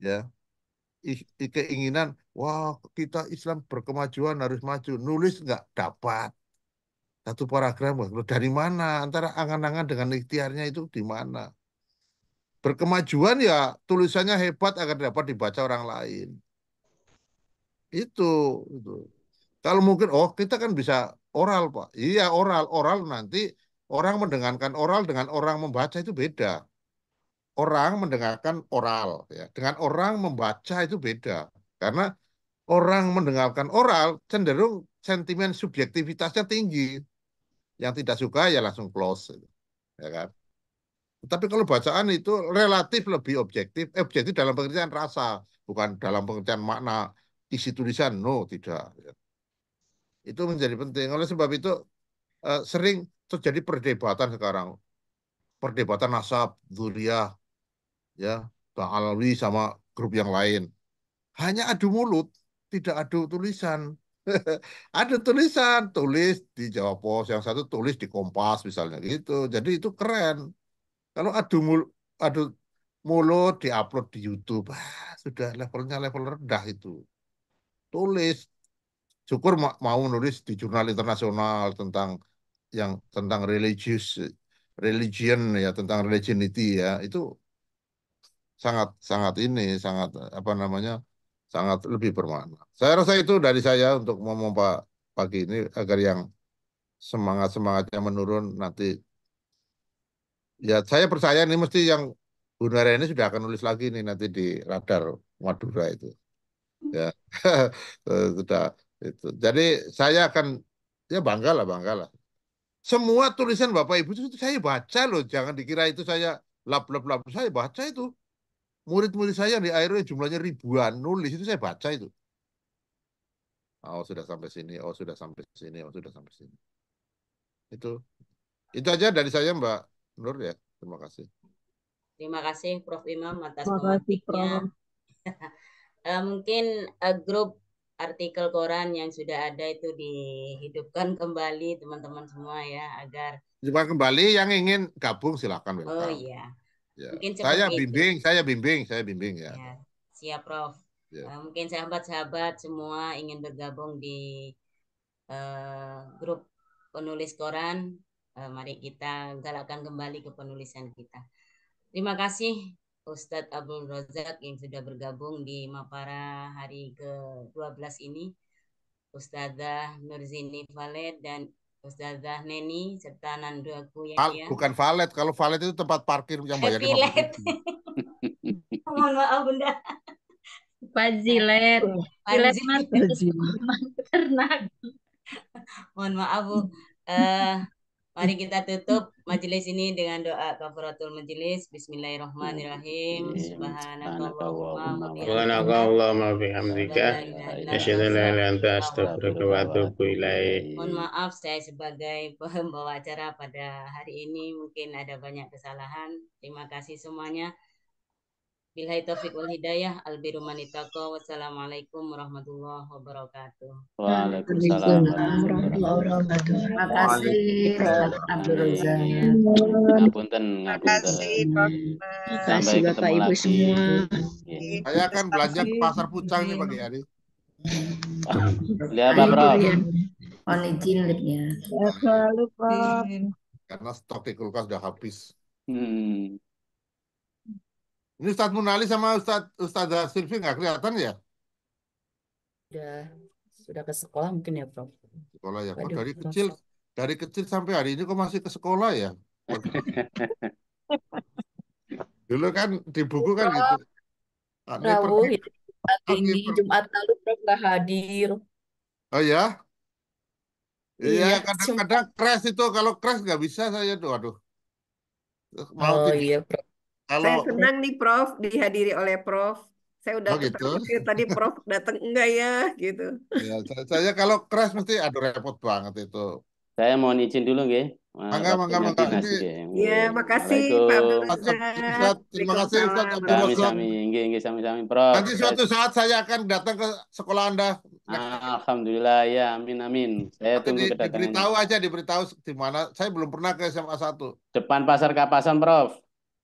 Ya. Keinginan, wah kita Islam berkemajuan harus maju. Nulis nggak dapat. Satu paragraf, dari mana? Antara angan-angan dengan ikhtiarnya itu di mana? Berkemajuan ya tulisannya hebat agar dapat dibaca orang lain. Itu, itu. Kalau mungkin, oh kita kan bisa oral, Pak. Iya oral, oral nanti orang mendengarkan oral dengan orang membaca itu beda. Orang mendengarkan oral, ya. Dengan orang membaca itu beda. Karena orang mendengarkan oral cenderung sentimen subjektivitasnya tinggi. Yang tidak suka ya langsung close, ya kan? Tapi kalau bacaan itu relatif lebih objektif, objektif dalam pengertian rasa, bukan dalam pengertian makna isi tulisan, no, tidak. Itu menjadi penting. Oleh sebab itu sering terjadi perdebatan sekarang, perdebatan nasab, dzurriyyah, ya, Bang Alwi sama grup yang lain. Hanya adu mulut, tidak adu tulisan. Ada tulisan, tulis di Jawa Pos, yang satu tulis di Kompas misalnya gitu. Jadi itu keren. Kalau adu mulut diupload di YouTube, sudah levelnya level rendah itu. Tulis, syukur mau nulis di jurnal internasional tentang religion ya, tentang religionity ya, itu sangat sangat sangat apa namanya, sangat lebih bermakna. Saya rasa itu dari saya untuk memompa pagi ini agar yang semangatnya menurun nanti. Ya, saya percaya ini mesti yang Bu Nara ini sudah akan nulis lagi nih nanti di Radar Madura itu. Ya, sudah itu. Jadi saya akan ya bangga lah. Semua tulisan Bapak Ibu itu saya baca loh. Jangan dikira itu saya lap. Saya baca itu. Murid-murid saya di Aero jumlahnya ribuan. Nulis itu saya baca itu. Oh sudah sampai sini. Oh sudah sampai sini. Oh sudah sampai sini. Itu aja dari saya Mbak Nur ya. Terima kasih. Terima kasih Prof. Imam atas Terima kasih, pemantiknya. Prof. Mungkin grup artikel koran yang sudah ada itu dihidupkan kembali teman-teman semua ya, agar Jika kembali yang ingin gabung silakan oh welcome. iya, Ya. mungkin Saya seperti itu. bimbing ya. Ya, siap Prof. Ya. Mungkin sahabat-sahabat semua ingin bergabung di grup penulis koran, mari kita galakkan kembali ke penulisan kita. Terima kasih Ustadz Abdul Razak yang sudah bergabung di Mapara hari ke-12 ini, Ustazah Nurzini Valet dan Ustazah Neni serta Nandu aku ya. Bukan valet, kalau valet itu tempat parkir yang bayar 50.000. Mohon maaf Bunda. Fazilet. Ternak. Mohon maaf Bu. Mari kita tutup majelis ini dengan doa kafaratul majelis. Bismillahirrahmanirrahim. Subhanakallahumma bihamdika asyhadu an la ilaha illa anta astaghfiruka wa atubu ilaik. Mohon maaf saya sebagai pembawa acara pada hari ini mungkin ada banyak kesalahan. Terima kasih semuanya. Billahi taufiq wal hidayah, albiru manitaqa, wassalamualaikum warahmatullahi wabarakatuh. Waalaikumsalam warahmatullahi wabarakatuh. Terima kasih Ustaz Abdul Razak. Ngapunten. Terima Sampai kasih Bapak ketemu Ibu lagi. semua. Saya akan belanja ke pasar Pucang nih pagi hari. Lihat Pak Prof. Mohon izin ya. Selalu Prof. Karena stok di kulkas sudah habis. Hmm. Ini Ustadz Munali sama Ustazah Silvi nggak kelihatan ya? Sudah ke sekolah mungkin ya, Prof. Sekolah ya. Kok Waduh, dari kecil sampai hari ini kok masih ke sekolah ya? Dulu kan di buku kan gitu. Rabu ini Jumat lalu Prof nggak hadir. Oh ya? Iya, Iya, kadang-kadang crash itu. Kalau crash nggak bisa saya tuh, aduh. Mau Oh tidur. iya, Prof. Saya Kalau senang nih Prof dihadiri oleh Prof. Saya udah gitu. tadi Prof datang enggak ya gitu. Ya, saya kalau crash mesti aduh repot banget itu. Saya mohon izin dulu nggih. Mangga. Ya, makasih Pak Abdul Razak. Terima kasih Ustaz Abdul Razak. Sami-sami Prof. Nanti suatu saat saya akan datang ke sekolah Anda. Alhamdulillah ya, amin. Saya tunggu kedatangannya. Diberitahu di mana. Saya belum pernah ke SMA 1. Depan Pasar Kapasan, Prof.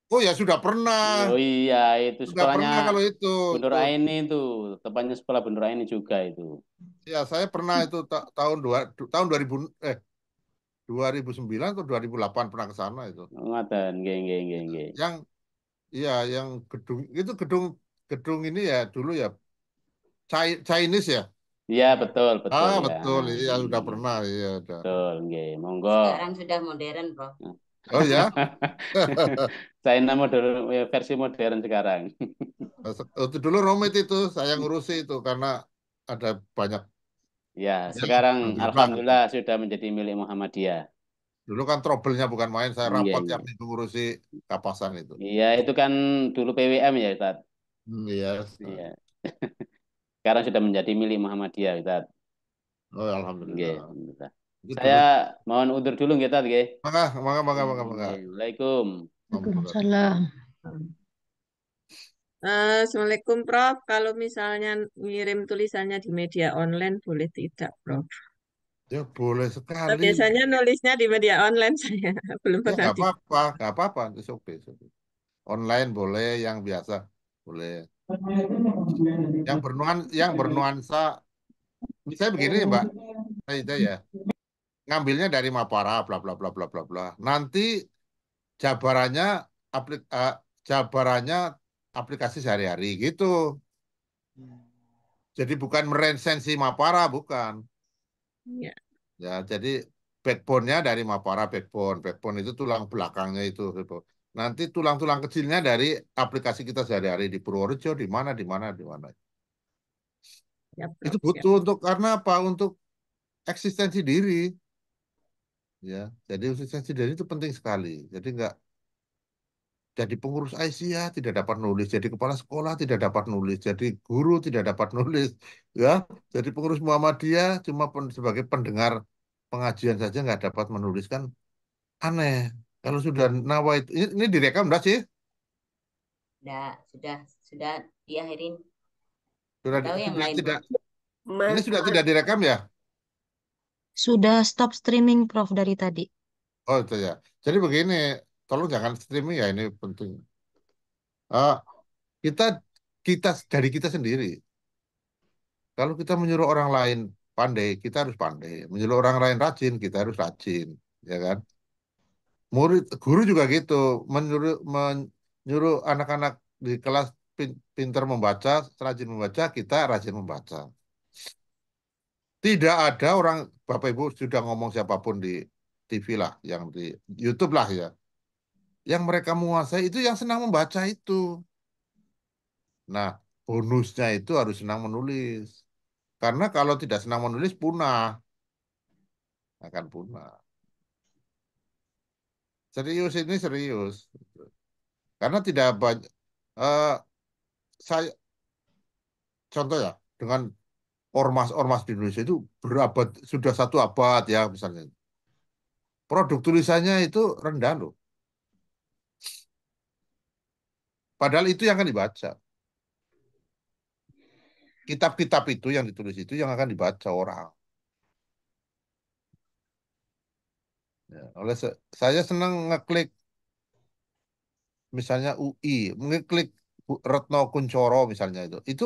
Oh ya sudah pernah. Oh iya, itu Sudah sekolahnya pernah kalau itu. Bundur Aini itu, tepatnya sekolah Bundur Aini juga itu. Ya, saya pernah itu tahun 2009 atau 2008 pernah ke sana itu. Ngaten, nggih. Yang gedung ini ya dulu ya Chinese ya. Iya, betul. Betul. Iya, sudah pernah. Iya, udah. Betul, nggih. Monggo. Sekarang sudah modern, Prof. Oh ya? China versi modern sekarang. Itu dulu rumit itu, saya ngurusi itu karena ada banyak. Ya, sekarang alhamdulillah sudah menjadi milik Muhammadiyah. Dulu kan trouble-nya bukan main, saya rapat yang itu ngurusi Kapasan itu. Iya, itu kan dulu PWM ya, Ustaz. Iya. Sekarang sudah menjadi milik Muhammadiyah, Ustaz. Oh, alhamdulillah. Alhamdulillah. Saya mohon undur dulu nggih, Ustaz nggih. Mangga. Assalamualaikum. Waalaikumsalam. Assalamualaikum Prof. Kalau misalnya ngirim tulisannya di media online boleh tidak, Prof? Ya boleh sekali. Biasanya nulisnya di media online saya belum pernah. Nggak apa-apa. It's okay. Online boleh, yang biasa boleh. Yang bernuansa, misalnya begini Mbak, ya. Ngambilnya dari Mapara, bla bla bla bla bla bla. Nanti jabarannya aplikasi sehari-hari gitu. Jadi bukan meresensi Mapara, bukan. Ya, jadi backbone-nya dari Mapara, backbone itu tulang belakangnya itu. Nanti tulang-tulang kecilnya dari aplikasi kita sehari-hari di Purworejo, di mana. Ya, itu butuh karena apa? Untuk eksistensi diri. ya. Jadi usia dini itu penting sekali. Jadi nggak jadi pengurus Aisyah tidak dapat nulis, jadi kepala sekolah tidak dapat nulis, jadi guru tidak dapat nulis, ya. Jadi pengurus Muhammadiyah cuma sebagai pendengar pengajian saja nggak dapat menulis kan aneh. Kalau sudah nawait, ini direkam enggak sih? Sudah diakhirin. Sudah Tahu yang lain, tidak, Prof. ini sudah tidak direkam ya? Sudah stop streaming, Prof, dari tadi. Oh itu ya. Jadi begini, tolong jangan streaming ya ini penting. Ah, kita kita dari kita sendiri. Kalau kita menyuruh orang lain pandai, kita harus pandai. Menyuruh orang lain rajin, kita harus rajin, ya kan? Guru juga gitu, menyuruh anak-anak di kelas pintar membaca, rajin membaca, kita rajin membaca. Tidak ada orang, Bapak Ibu sudah ngomong siapapun di TV lah, yang di YouTube lah ya. Yang mereka menguasai itu yang senang membaca itu. Nah, bonusnya itu harus senang menulis. Karena kalau tidak senang menulis, punah. Akan punah. Serius ini serius. Karena tidak banyak, saya contoh ya, dengan ormas-ormas di Indonesia itu berabad, sudah 1 abad ya misalnya. Produk tulisannya itu rendah loh. Padahal itu yang akan dibaca. Kitab-kitab itu yang ditulis itu yang akan dibaca orang. Ya, saya senang ngeklik misalnya UI, ngeklik Retno Kuncoro misalnya itu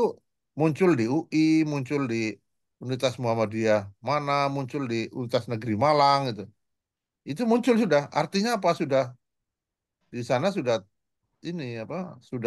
muncul di UI, muncul di Universitas Muhammadiyah mana, muncul di Universitas Negeri Malang itu muncul sudah. Artinya apa sudah di sana sudah ini apa sudah